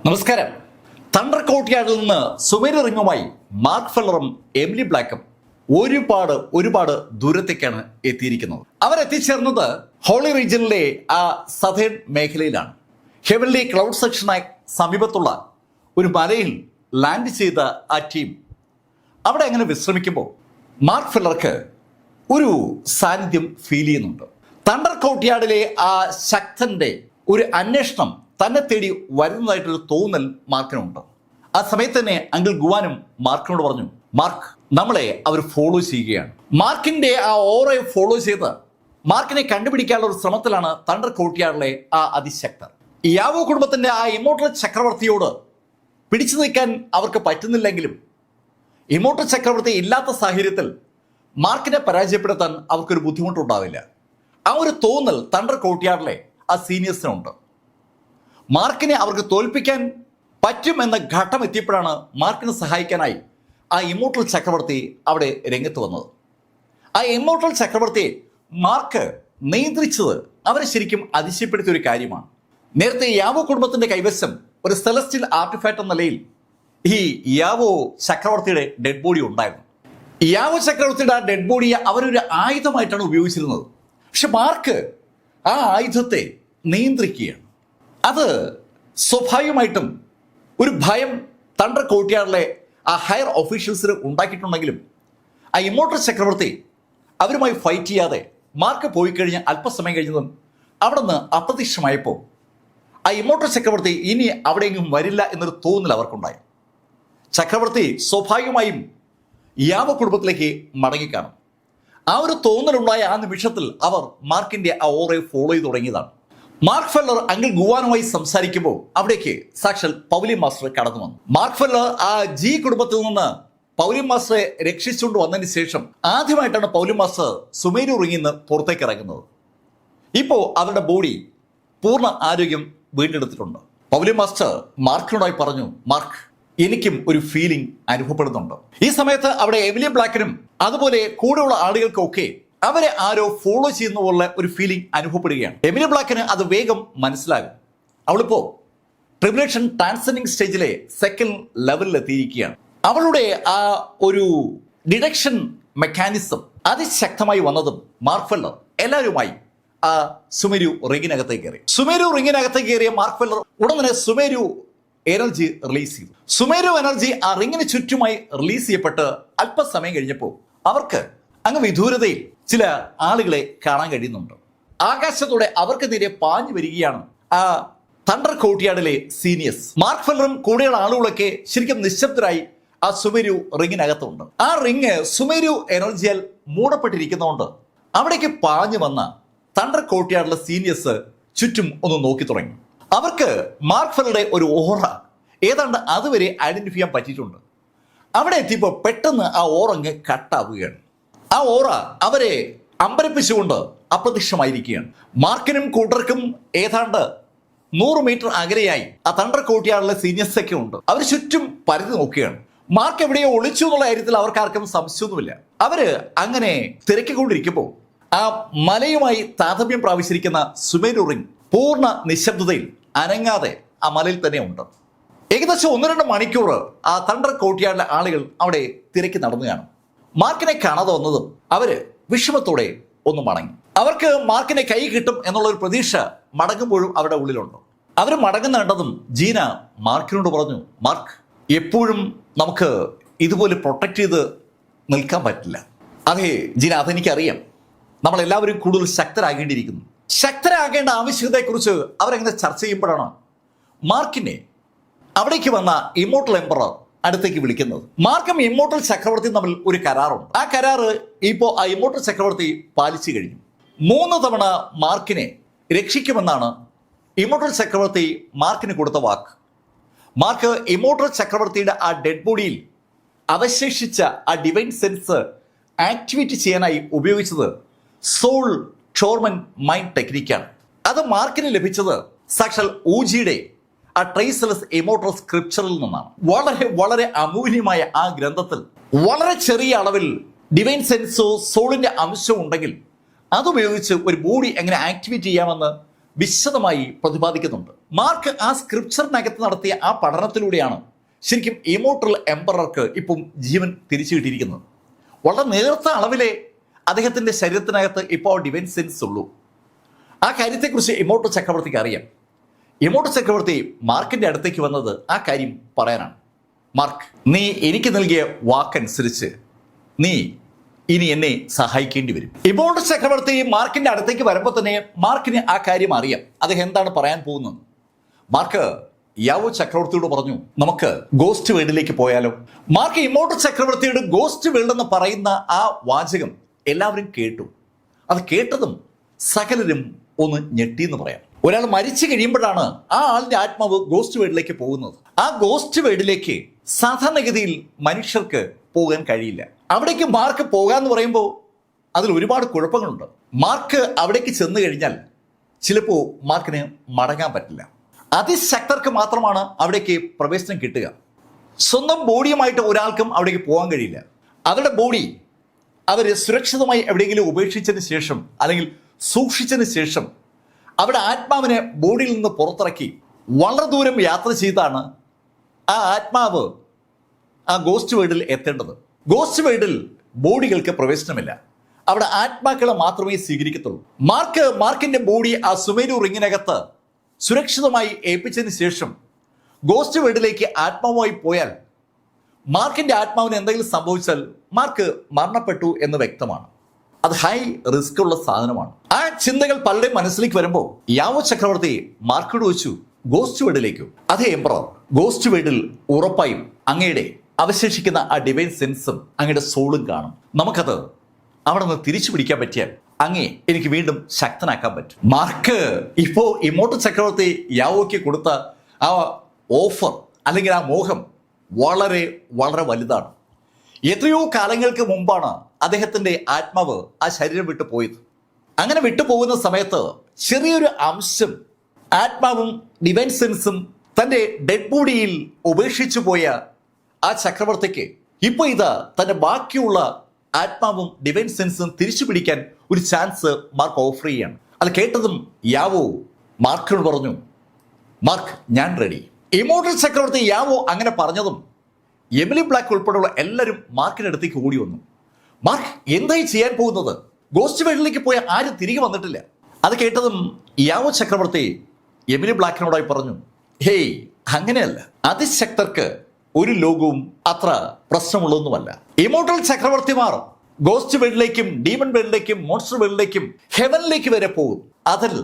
നമസ്കാരം. തണ്ടർ കോർട്ട്യാർഡിൽ നിന്ന് Sumeru റിങ്ങുമായി mark ഫെല്ലറും Emily ബ്ലാക്കും ഒരുപാട് ദൂരത്തേക്കാണ് എത്തിയിരിക്കുന്നത്. അവരെത്തിച്ചേർന്നത് ഹോളി റീജിയനിലെ ആ സതേൺ മേഖലയിലാണ്. ഹെവൻലി ക്ലൗഡ് സെക്ഷനായി സമീപത്തുള്ള ഒരു മലയിൽ ലാൻഡ് ചെയ്ത ആ ടീം അവിടെ അങ്ങനെ വിശ്രമിക്കുമ്പോൾ മാർക്ക് ഫെല്ലർക്ക് ഒരു സാന്നിധ്യം ഫീൽ ചെയ്യുന്നുണ്ട്. തണ്ടർ കോർട്ട്യാർഡിലെ ആ ശക്തന്റെ ഒരു അന്വേഷണം തന്നെ തേടി വരുന്നതായിട്ടൊരു തോന്നൽ മാർക്കിനുണ്ട്. ആ സമയത്ത് തന്നെ അങ്കിൾ ഗുവാനും മാർക്കിനോട് പറഞ്ഞു, മാർക്ക്, നമ്മളെ അവർ ഫോളോ ചെയ്യുകയാണ്. മാർക്കിന്റെ ആ ഓറയെ ഫോളോ ചെയ്ത് മാർക്കിനെ കണ്ടുപിടിക്കാനുള്ള ഒരു ശ്രമത്തിലാണ് തണ്ടർ കോർട്ട്യാർഡിലെ ആ അതിശക്തർ. യാവോ കുടുംബത്തിന്റെ ആ ഇമ്മോർട്ടൽ ചക്രവർത്തിയോട് പിടിച്ചു നിൽക്കാൻ അവർക്ക് പറ്റുന്നില്ലെങ്കിലും ഇമ്മോർട്ടൽ ചക്രവർത്തി ഇല്ലാത്ത സാഹചര്യത്തിൽ മാർക്കിനെ പരാജയപ്പെടുത്താൻ അവർക്കൊരു ബുദ്ധിമുട്ടുണ്ടാവില്ല. ആ ഒരു തോന്നൽ തണ്ടർ കോർട്ട്യാർഡിലെ ആ സീനിയേഴ്സിനുണ്ട്. മാർക്കിനെ അവർക്ക് തോൽപ്പിക്കാൻ പറ്റുമെന്ന ഘട്ടം എത്തിയപ്പോഴാണ് മാർക്കിനെ സഹായിക്കാനായി ആ ഇമ്മോർട്ടൽ ചക്രവർത്തി അവിടെ രംഗത്ത് വന്നത്. ആ ഇമ്മോർട്ടൽ ചക്രവർത്തിയെ മാർക്ക് നിയന്ത്രിച്ചത് അവരെ ശരിക്കും അതിശയപ്പെടുത്തിയ ഒരു കാര്യമാണ്. നേരത്തെ യാവോ കുടുംബത്തിന്റെ കൈവശം ഒരു സെലസ്റ്റിയൽ ആർട്ടിഫാക്ട് എന്ന നിലയിൽ ഈ യാവോ ചക്രവർത്തിയുടെ ഡെഡ് ബോഡി ഉണ്ടായിരുന്നു. യാവോ ചക്രവർത്തിയുടെ ആ ഡെഡ് ബോഡിയെ അവരൊരു ആയുധമായിട്ടാണ് ഉപയോഗിച്ചിരുന്നത്. പക്ഷെ മാർക്ക് ആ ആയുധത്തെ നിയന്ത്രിക്കുകയാണ്. അത് സ്വാഭാവികമായിട്ടും ഒരു ഭയം തണ്ടർ കോർട്ട്യാർഡിലെ ആ ഹയർ ഒഫീഷ്യൽസിന് ഉണ്ടാക്കിയിട്ടുണ്ടെങ്കിലും ആ ഇമ്മോർട്ടൽ ചക്രവർത്തി അവരുമായി ഫൈറ്റ് ചെയ്യാതെ മാർക്ക് പോയി കഴിഞ്ഞ് അല്പസമയം കഴിഞ്ഞതും അവിടെ നിന്ന് അപ്രത്യക്ഷമായപ്പോൾ ആ ഇമ്മോർട്ടൽ ചക്രവർത്തി ഇനി അവിടെയെങ്കിലും വരില്ല എന്നൊരു തോന്നൽ അവർക്കുണ്ടായി. ചക്രവർത്തി സ്വാഭാവികമായും യാവോ കുടുംബത്തിലേക്ക് മടങ്ങിക്കാണും. ആ ഒരു തോന്നലുണ്ടായ ആ നിമിഷത്തിൽ അവർ മാർക്കിന്റെ ആ ഓറയെ ഫോളോ ചെയ്ത് തുടങ്ങിയതാണ്. മാർക്ക് ഫെല്ലർ അങ്കിൾ ഗുവാനുമായി സംസാരിക്കുമ്പോൾ അവിടേക്ക് സാക്ഷാൽ പൗലി മാസ്റ്റർ കടന്നു വന്നു. മാർക്ക് ഫെല്ലർ ആ ജി കുടുംബത്തിൽ നിന്ന് പൗലി മാസ്റ്ററെ രക്ഷിച്ചുകൊണ്ട് വന്നതിന് ശേഷം ആദ്യമായിട്ടാണ് പൗലി മാസ്റ്റർ സുമേരു റിങ്ങിൽ നിന്ന് പുറത്തേക്ക് ഇറങ്ങുന്നത്. ഇപ്പോൾ അവരുടെ ബോഡി പൂർണ്ണ ആരോഗ്യം വീണ്ടെടുത്തിട്ടുണ്ട്. പൗലി മാസ്റ്റർ മാർക്കിനോടായി പറഞ്ഞു, മാർക്ക്, എനിക്കും ഒരു ഫീലിംഗ് അനുഭവപ്പെടുന്നുണ്ട്. ഈ സമയത്ത് അവിടെ എമിലി ബ്ലാക്കിനും അതുപോലെ കൂടെയുള്ള ആളുകൾക്കൊക്കെ അവരെ ആരോ ഫോളോ ചെയ്യുന്ന പോലെ ഒരു ഫീലിംഗ് അനുഭവപ്പെടുകയാണ്. എമിലി ബ്ലാക്കിന് അത് വേഗം മനസ്സിലാകും. അവളിപ്പോ ട്രിബുലേഷൻ ട്രാൻസെൻഡിങ് സ്റ്റേജിലെ സെക്കൻഡ് ലെവലിൽ എത്തിയിരിക്കുകയാണ്. അവളുടെ ആ ഒരു ഡിഡക്ഷൻ മെക്കാനിസം അതിശക്തമായി വന്നതും മാർക്ക് ഫെല്ലർ എല്ലാവരുമായി ആ സുമേരു റിങ്ങിനകത്തേക്ക് കയറി. സുമേരു റിങ്ങിനകത്തേക്ക് കയറിയ മാർക്ക് ഫെല്ലർ ഉടൻ തന്നെ സുമേരു എനർജി റിലീസ് ചെയ്തു. സുമേരു എനർജി ആ റിങ്ങിന് ചുറ്റുമായി റിലീസ് ചെയ്യപ്പെട്ട് അല്പസമയം കഴിഞ്ഞപ്പോൾ അവർക്ക് അങ്ങ് വിദൂരതയിൽ ചില ആളുകളെ കാണാൻ കഴിയുന്നുണ്ട്. ആകാശത്തോടെ അവർക്ക് നേരെ പാഞ്ഞു വരികയാണ് ആ തണ്ടർ കോർട്ട്യാർഡിലെ സീനിയേഴ്സ്. മാർക്ക് ഫെല്ലറും കൂടെയുള്ള ആളുകളൊക്കെ ശരിക്കും നിശബ്ദരായി ആ സുമേരു റിങ്ങിനകത്തുണ്ട്. ആ റിങ് സുമേരു എനർജിയാൽ മൂടപ്പെട്ടിരിക്കുന്നതുകൊണ്ട് അവിടേക്ക് പാഞ്ഞു വന്ന തണ്ടർ കോർട്ട്യാർഡിലെ സീനിയേഴ്സ് ചുറ്റും ഒന്ന് നോക്കി തുടങ്ങി. അവർക്ക് മാർക്ക് ഫെല്ലറുടെ ഒരു ഓറ ഏതാണ്ട് അതുവരെ ഐഡന്റിഫൈ ചെയ്യാൻ പറ്റിയിട്ടുണ്ട്. അവിടെ എത്തിയപ്പോൾ പെട്ടെന്ന് ആ ഓറങ്ങ് കട്ടാവുകയാണ്. ആ ഓറ അവരെ അമ്പരപ്പിച്ചുകൊണ്ട് അപ്രത്യക്ഷമായിരിക്കുകയാണ്. മാർക്കിനും കൂട്ടർക്കും ഏതാണ്ട് 100 മീറ്റർ അകലെയായി ആ തണ്ടർ കോർട്ട്യാർഡിലെ സീനിയേഴ്സ് ഒക്കെ ഉണ്ട്. അവർ ചുറ്റും പരതി നോക്കുകയാണ്. മാർക്ക് എവിടെയോ ഒളിച്ചു എന്നുള്ള കാര്യത്തിൽ അവർക്കാർക്കും സംശയമൊന്നുമില്ല. അവര് അങ്ങനെ തിരക്കിക്കൊണ്ടിരിക്കുമ്പോൾ ആ മലയുമായി താരതമ്യം പ്രാപിച്ചിരിക്കുന്ന സുമേരു റിംഗ് പൂർണ്ണ നിശബ്ദതയിൽ അനങ്ങാതെ ആ മലയിൽ തന്നെ ഉണ്ട്. ഏകദേശം 1-2 മണിക്കൂർ ആ തണ്ടർ കോർട്ട്യാർഡിലെ ആളുകൾ അവിടെ തിരക്കി നടന്നു കാണും. മാർക്കിനെ കാണാതെ വന്നതും അവര് വിഷമത്തോടെ ഒന്ന് മടങ്ങി. അവർക്ക് മാർക്കിനെ കൈ കിട്ടും എന്നുള്ള ഒരു പ്രതീക്ഷ മടങ്ങുമ്പോഴും അവരുടെ ഉള്ളിലുണ്ട്. അവർ മടങ്ങുന്ന കണ്ടതും ജീന മാർക്കിനോട് പറഞ്ഞു, മാർക്ക്, എപ്പോഴും നമുക്ക് ഇതുപോലെ പ്രൊട്ടക്ട് ചെയ്ത് നിൽക്കാൻ പറ്റില്ല. അതെ ജീന, അതെനിക്കറിയാം. നമ്മളെല്ലാവരും കൂടുതൽ ശക്തരാകേണ്ടിയിരിക്കുന്നു. ശക്തരാകേണ്ട ആവശ്യകതയെക്കുറിച്ച് അവരെങ്ങനെ ചർച്ച ചെയ്യുമ്പോഴാണ് മാർക്കിനെ അവിടേക്ക് വന്ന ഇമ്മോർട്ടൽ എംപറർ അടുത്തേക്ക് വിളിക്കുന്നത്. മാർക്കും ഇമ്മോർട്ടൽ ചക്രവർത്തിയും തമ്മിൽ ഒരു കരാറുണ്ട്. ആ കരാറ് ഇപ്പോൾ ആ ഇമ്മോർട്ടൽ ചക്രവർത്തി പാലിച്ചു കഴിഞ്ഞു. 3 തവണ മാർക്കിനെ രക്ഷിക്കുമെന്നാണ് ഇമ്മോർട്ടൽ ചക്രവർത്തി മാർക്കിന് കൊടുത്ത വാക്ക്. മാർക്ക് ഇമ്മോർട്ടൽ ചക്രവർത്തിയുടെ ആ ഡെഡ് ബോഡിയിൽ അവശേഷിച്ച ആ ഡിവൈൻ സെൻസ് ആക്ടിവേറ്റ് ചെയ്യാനായി ഉപയോഗിച്ചത് സോൾ ടോർമെൻ മൈൻഡ് ടെക്നിക്കാണ്. അത് മാർക്കിന് ലഭിച്ചത് സാക്ഷാൽ ഊജിയുടെ ആ ട്രേസലസ് ഇമ്മോർട്ടൽ സ്ക്രിപ്ചറിൽ നിന്നാണ്. വളരെ അമൂല്യമായ ആ ഗ്രന്ഥത്തിൽ വളരെ ചെറിയ അളവിൽ ഡിവൈൻ സെൻസോ സോളിന്റെ അംശവും ഉണ്ടെങ്കിൽ അതുപയോഗിച്ച് ഒരു ബോഡി എങ്ങനെ ആക്ടിവേറ്റ് ചെയ്യാമെന്ന് വിശദമായി പ്രതിപാദിക്കുന്നുണ്ട്. മാർക്ക് ആ സ്ക്രിപ്ചറിനകത്ത് നടത്തിയ ആ പഠനത്തിലൂടെയാണ് ശരിക്കും ഇമോർട്ടൽ എംപറർക്ക് ഇപ്പം ജീവൻ തിരിച്ചു കിട്ടിയിരിക്കുന്നത്. വളരെ നേർത്ത അളവിലെ അദ്ദേഹത്തിൻ്റെ ശരീരത്തിനകത്ത് ഇപ്പോൾ ഡിവൈൻ സെൻസ് ഉള്ളൂ. ആ കാര്യത്തെക്കുറിച്ച് ഇമോർട്ടൽ ചക്രവർത്തിക്ക് അറിയാം. ഇമോർട്ടൽ ചക്രവർത്തി മാർക്കിൻ്റെ അടുത്തേക്ക് വന്നത് ആ കാര്യം പറയാനാണ്. മാർക്ക്, നീ എനിക്ക് നൽകിയ വാക്കനുസരിച്ച് നീ ഇനി എന്നെ സഹായിക്കേണ്ടി വരും. ഇമോർട്ടൽ ചക്രവർത്തി മാർക്കിൻ്റെ അടുത്തേക്ക് വരുമ്പോൾ തന്നെ മാർക്കിന് ആ കാര്യം അറിയാം, അദ്ദേഹം എന്താണ് പറയാൻ പോകുന്നത്. മാർക്ക് യാവോ ചക്രവർത്തിയോട് പറഞ്ഞു, നമുക്ക് ഗോസ്റ്റ് വേൾഡിലേക്ക് പോയാലോ. മാർക്ക് ഇമോർട്ടൽ ചക്രവർത്തിയുടെ ഗോസ്റ്റ് വേൾഡ് എന്ന് പറയുന്ന ആ വാചകം എല്ലാവരും കേട്ടു. അത് കേട്ടതും സകലരും ഒന്ന് ഞെട്ടിയെന്ന് പറയാം. ഒരാൾ മരിച്ചു കഴിയുമ്പോഴാണ് ആ ആളിന്റെ ആത്മാവ് ഗോസ്റ്റ് വേൾഡിലേക്ക് പോകുന്നത്. ആ ഗോസ്റ്റ് വേൾഡിലേക്ക് സാധാരണഗതിയിൽ മനുഷ്യർക്ക് പോകാൻ കഴിയില്ല. അവിടേക്ക് മാർക്ക് പോകാന്ന് പറയുമ്പോൾ അതിൽ ഒരുപാട് കുഴപ്പങ്ങളുണ്ട്. മാർക്ക് അവിടേക്ക് ചെന്ന് കഴിഞ്ഞാൽ ചിലപ്പോൾ മാർക്കിന് മടങ്ങാൻ പറ്റില്ല. അതിശക്തർക്ക് മാത്രമാണ് അവിടേക്ക് പ്രവേശനം കിട്ടുക. സ്വന്തം ബോഡിയുമായിട്ട് ഒരാൾക്കും അവിടേക്ക് പോകാൻ കഴിയില്ല. അവരുടെ ബോഡി അവർ സുരക്ഷിതമായി എവിടെയെങ്കിലും ഉപേക്ഷിച്ചതിന് ശേഷം അല്ലെങ്കിൽ സൂക്ഷിച്ചതിന് ശേഷം അവിടെ ആത്മാവിനെ ബോഡിയിൽ നിന്ന് പുറത്തിറക്കി വളരെ ദൂരം യാത്ര ചെയ്താണ് ആ ആത്മാവ് ആ ഗോസ്റ്റ് വേൾഡിൽ എത്തേണ്ടത്. ഗോസ്റ്റ് വേൾഡിൽ ബോഡികൾക്ക് പ്രവേശനമില്ല, അവിടെ ആത്മാക്കളെ മാത്രമേ സ്വീകരിക്കത്തുള്ളൂ. മാർക്കിന്റെ ബോഡി ആ സുമേരു റിങ്ങിനകത്ത് സുരക്ഷിതമായി ഏൽപ്പിച്ചതിന് ശേഷം ഗോസ്റ്റ് വേൾഡിലേക്ക് ആത്മാവുമായി പോയാൽ മാർക്കിന്റെ ആത്മാവിന് എന്തെങ്കിലും സംഭവിച്ചാൽ മാർക്ക് മരണപ്പെട്ടു എന്ന് വ്യക്തമാണ്. അത് ഹൈ റിസ്ക് ഉള്ള സാധനമാണ്. ആ ചിന്തകൾ പലരുടെയും മനസ്സിലേക്ക് വരുമ്പോൾ യാവോ ചക്രവർത്തി മാർക്കോട് ചോദിച്ചു, ഗോസ്റ്റ് വേൾഡിലേക്കോ? അതേ എംപറർ, ഗോസ്റ്റ് വേൾഡിൽ ഉറപ്പായും അങ്ങയുടെ അവശേഷിക്കുന്ന ആ ഡിവൈൻ സെൻസും അങ്ങയുടെ സോളും കാണും. നമുക്കത് അവിടെ നിന്ന് തിരിച്ചു പിടിക്കാൻ പറ്റിയാൽ അങ്ങേ എനിക്ക് വീണ്ടും ശക്തനാക്കാൻ പറ്റും. മാർക്ക് ഇപ്പോ ഇമോർട്ടൽ ചക്രവർത്തി യാവോയ്ക്ക് കൊടുത്ത ആ ഓഫർ അല്ലെങ്കിൽ ആ മോഹം വളരെ വളരെ വലുതാണ്. എത്രയോ കാലങ്ങൾക്ക് മുമ്പാണ് അദ്ദേഹത്തിന്റെ ആത്മാവ് ആ ശരീരം വിട്ടു പോയത്. അങ്ങനെ വിട്ടുപോകുന്ന സമയത്ത് ചെറിയൊരു അംശം ആത്മാവും ഡിവൈൻ സെൻസും തന്റെ ഡെഡ് ബോഡിയിൽ ഉപേക്ഷിച്ചു പോയ ആ ചക്രവർത്തിക്ക് ഇപ്പൊ ഇതാ തന്റെ ബാക്കിയുള്ള ആത്മാവും ഡിവൈൻ സെൻസും തിരിച്ചു പിടിക്കാൻ ഒരു ചാൻസ് മാർക്ക് ഓഫർ ചെയ്യാണ്. അത് കേട്ടതും യാവോ മാർക്കിനോട് പറഞ്ഞു, മാർക്ക് ഞാൻ റെഡി. ഇമോർട്ടൽ ചക്രവർത്തി യാവോ അങ്ങനെ പറഞ്ഞതും എമിലി ബ്ലാക്ക് ഉൾപ്പെടെയുള്ള എല്ലാവരും മാർക്കിന്റെ അടുത്തേക്ക് ഓടി വന്നു. മാർക്ക് എന്തായി ചെയ്യാൻ പോകുന്നത്? ഗോസ്റ്റ് വേൾഡിലേക്ക് പോയ ആരും തിരികെ വന്നിട്ടില്ല. അത് കേട്ടതും യാവോ ചക്രവർത്തി എമിലി ബ്ലാക്കിനോടായി പറഞ്ഞു, ഹേയ് അങ്ങനെയല്ല, അതിശക്തർക്ക് ഒരു ലോകവും അത്ര പ്രശ്നമുള്ളതൊന്നുമല്ല. ഇമോർട്ടൽ ചക്രവർത്തിമാർ ഗോസ്റ്റ് വേൾഡിലേക്കും ഡീമൺ വേൾഡിലേക്കും മോൺസ്റ്റർ വേൾഡിലേക്കും ഹെവനിലേക്ക് വരെ പോകും. അതിൽ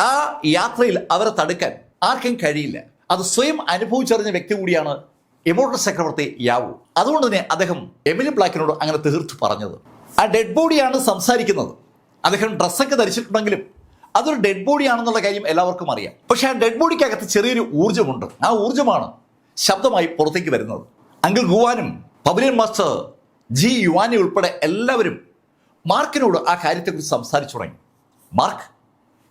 ആ യാത്രയിൽ അവരെ തടുക്കാൻ ആർക്കും കഴിയില്ല. അത് സ്വയം അനുഭവിച്ചറിഞ്ഞ വ്യക്തി കൂടിയാണ് ഇമോർട്ടൽ ചക്രവർത്തി യാവോ. അതുകൊണ്ട് തന്നെ അദ്ദേഹം എമിലി ബ്ലാക്കിനോട് അങ്ങനെ തീർത്തു പറഞ്ഞത്. ആ ഡെഡ് ബോഡിയാണ് സംസാരിക്കുന്നത്. അദ്ദേഹം ഡ്രസ്സൊക്കെ ധരിച്ചിട്ടുണ്ടെങ്കിലും അതൊരു ഡെഡ് ബോഡിയാണെന്നുള്ള കാര്യം എല്ലാവർക്കും അറിയാം. പക്ഷെ ആ ഡെഡ് ബോഡിക്കകത്ത് ചെറിയൊരു ഊർജ്ജമുണ്ട്. ആ ഊർജ്ജമാണ് ശബ്ദമായി പുറത്തേക്ക് വരുന്നത്. അങ്കിൾ ഗുവാനും പവലിയൻ മാസ്റ്റർ ജി യുവാനി ഉൾപ്പെടെ എല്ലാവരും മാർക്കിനോട് ആ കാര്യത്തെക്കുറിച്ച് സംസാരിച്ചു തുടങ്ങി. മാർക്ക്,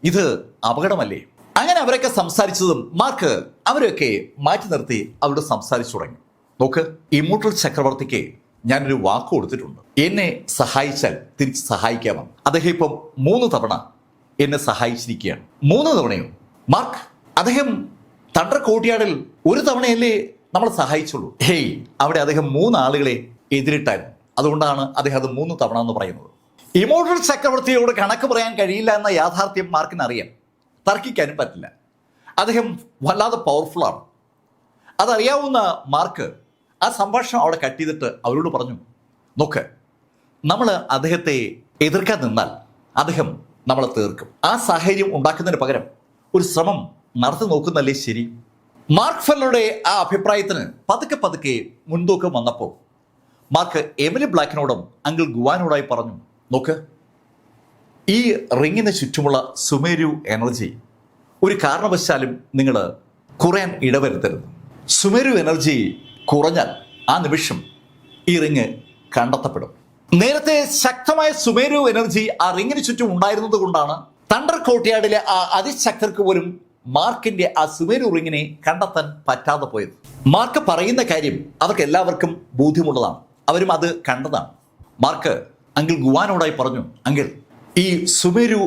ഇത് അപകടമല്ലേ? അങ്ങനെ അവരൊക്കെ സംസാരിച്ചതും മാർക്ക് അവരൊക്കെ മാറ്റി നിർത്തി അവരോട് സംസാരിച്ചു തുടങ്ങി. നോക്ക്, ഇമോർട്ടൽ ചക്രവർത്തിക്ക് ഞാനൊരു വാക്ക് കൊടുത്തിട്ടുണ്ട്. എന്നെ സഹായിച്ചാൽ തിരിച്ച് സഹായിക്കാമെന്ന്. അദ്ദേഹം ഇപ്പം 3 തവണ എന്നെ സഹായിച്ചിരിക്കുകയാണ്. 3 തവണയോ? മാർക്ക്, അദ്ദേഹം തണ്ടർ കോർട്ട്യാർഡിൽ 1 തവണയല്ലേ നമ്മൾ സഹായിച്ചുള്ളൂ? ഹേയ്, അവിടെ അദ്ദേഹം 3 ആളുകളെ എതിരിട്ടായിരുന്നു. അതുകൊണ്ടാണ് അദ്ദേഹം അത് 3 തവണ എന്ന് പറയുന്നത്. ഇമോർട്ടൽ ചക്രവർത്തിയോട് കണക്ക് പറയാൻ കഴിയില്ല എന്ന യാഥാർത്ഥ്യം മാർക്കിന് അറിയാം. തർക്കിക്കാനും പറ്റില്ല. അദ്ദേഹം വല്ലാതെ പവർഫുള്ളാണ്. അതറിയാവുന്ന മാർക്ക് ആ സംഭാഷണം അവിടെ കട്ട് ചെയ്തിട്ട് അവരോട് പറഞ്ഞു, നോക്ക്, നമ്മൾ അദ്ദേഹത്തെ എതിർക്കാൻ നിന്നാൽ അദ്ദേഹം നമ്മളെ തീർക്കും. ആ സാഹചര്യം ഉണ്ടാക്കുന്നതിന് പകരം ഒരു ശ്രമം നടത്തി നോക്കുന്നല്ലേ ശരി. മാർക്ക് ഫെല്ലറുടെ ആ അഭിപ്രായത്തിന് പതുക്കെ പതുക്കെ മുൻതൂക്കം വന്നപ്പോൾ മാർക്ക് എമിലി ബ്ലാക്കിനോടും അങ്കിൾ ഗുവാനോടായി പറഞ്ഞു, നോക്ക്, ഈ റിങ്ങിന് ചുറ്റുമുള്ള സുമേരു എനർജി ഒരു കാരണവശാലും നിങ്ങൾ കുറയാൻ ഇടവരുത്തരുത്. സുമേരു എനർജി കുറഞ്ഞാൽ ആ നിമിഷം ഈ റിങ് കണ്ടെത്തപ്പെടും. നേരത്തെ ശക്തമായ സുമേരു എനർജി ആ റിങ്ങിന് ചുറ്റും ഉണ്ടായിരുന്നത് കൊണ്ടാണ് തണ്ടർ കോർട്ട്യാർഡിലെ ആ അതിശക്തർക്ക് പോലും മാർക്കിന്റെ ആ സുമേരു റിങ്ങിനെ കണ്ടെത്താൻ പറ്റാതെ പോയത്. മാർക്ക് പറയുന്ന കാര്യം അവർക്ക് എല്ലാവർക്കും ബോധ്യമുള്ളതാണ്. അവരും അത് കണ്ടതാണ്. മാർക്ക് അങ്കിൾ ഗുവാനോടായി പറഞ്ഞു, അങ്കിൾ, ഈ സുമേരു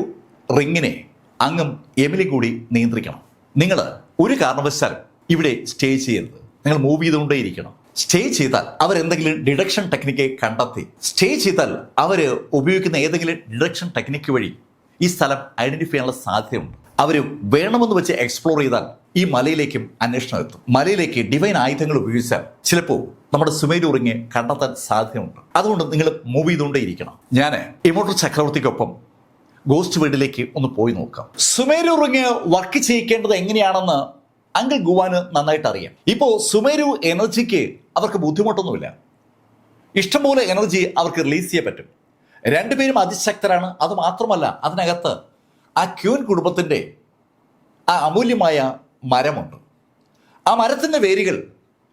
റിങ്ങിനെ അങ്ങും എമിലി കൂടി നിയന്ത്രിക്കണം. നിങ്ങൾ ഒരു കാരണവശാലും ഇവിടെ സ്റ്റേ ചെയ്യരുത്. നിങ്ങൾ മൂവ് ചെയ്തുകൊണ്ടേയിരിക്കണം. സ്റ്റേ ചെയ്താൽ അവരെന്തെങ്കിലും ഡിഡക്ഷൻ ടെക്നിക്ക് കണ്ടെത്തി സ്റ്റേ ചെയ്താൽ അവർ ഉപയോഗിക്കുന്ന ഏതെങ്കിലും ഡിഡക്ഷൻ ടെക്നിക്ക് വഴി ഈ സ്ഥലം ഐഡന്റിഫൈ ചെയ്യാനുള്ള സാധ്യതയുണ്ട്. അവർ വേണമെന്ന് വെച്ച് എക്സ്പ്ലോർ ചെയ്താൽ ഈ മലയിലേക്കും അന്വേഷണം എത്തും. മലയിലേക്ക് ഡിവൈൻ ആയുധങ്ങൾ ഉപയോഗിച്ചാൽ ചിലപ്പോൾ നമ്മുടെ സുമേരു റിങ് കണ്ടെത്താൻ സാധ്യതയുണ്ട്. അതുകൊണ്ട് നിങ്ങൾ മൂവ് ചെയ്തുകൊണ്ടേയിരിക്കണം. ഞാൻ ഇമോർട്ടൽ ചക്രവർത്തിക്കൊപ്പം ഗോസ്റ്റ് വീട്ടിലേക്ക് ഒന്ന് പോയി നോക്കാം. സുമേരു റിങ് വർക്ക് ചെയ്യിക്കേണ്ടത് എങ്ങനെയാണെന്ന് അങ്കിൾ ഗുവാന് നന്നായിട്ട് അറിയാം. ഇപ്പോൾ സുമേരു എനർജിക്ക് അവർക്ക് ബുദ്ധിമുട്ടൊന്നുമില്ല. ഇഷ്ടംപോലെ എനർജി അവർക്ക് റിലീസ് ചെയ്യാൻ പറ്റും. രണ്ടുപേരും അതിശക്തരാണ്. അത് മാത്രമല്ല, അതിനകത്ത് ആ ക്യൂൻ കുടുംബത്തിൻ്റെ ആ അമൂല്യമായ മരമുണ്ട്. ആ മരത്തിൻ്റെ വേരുകൾ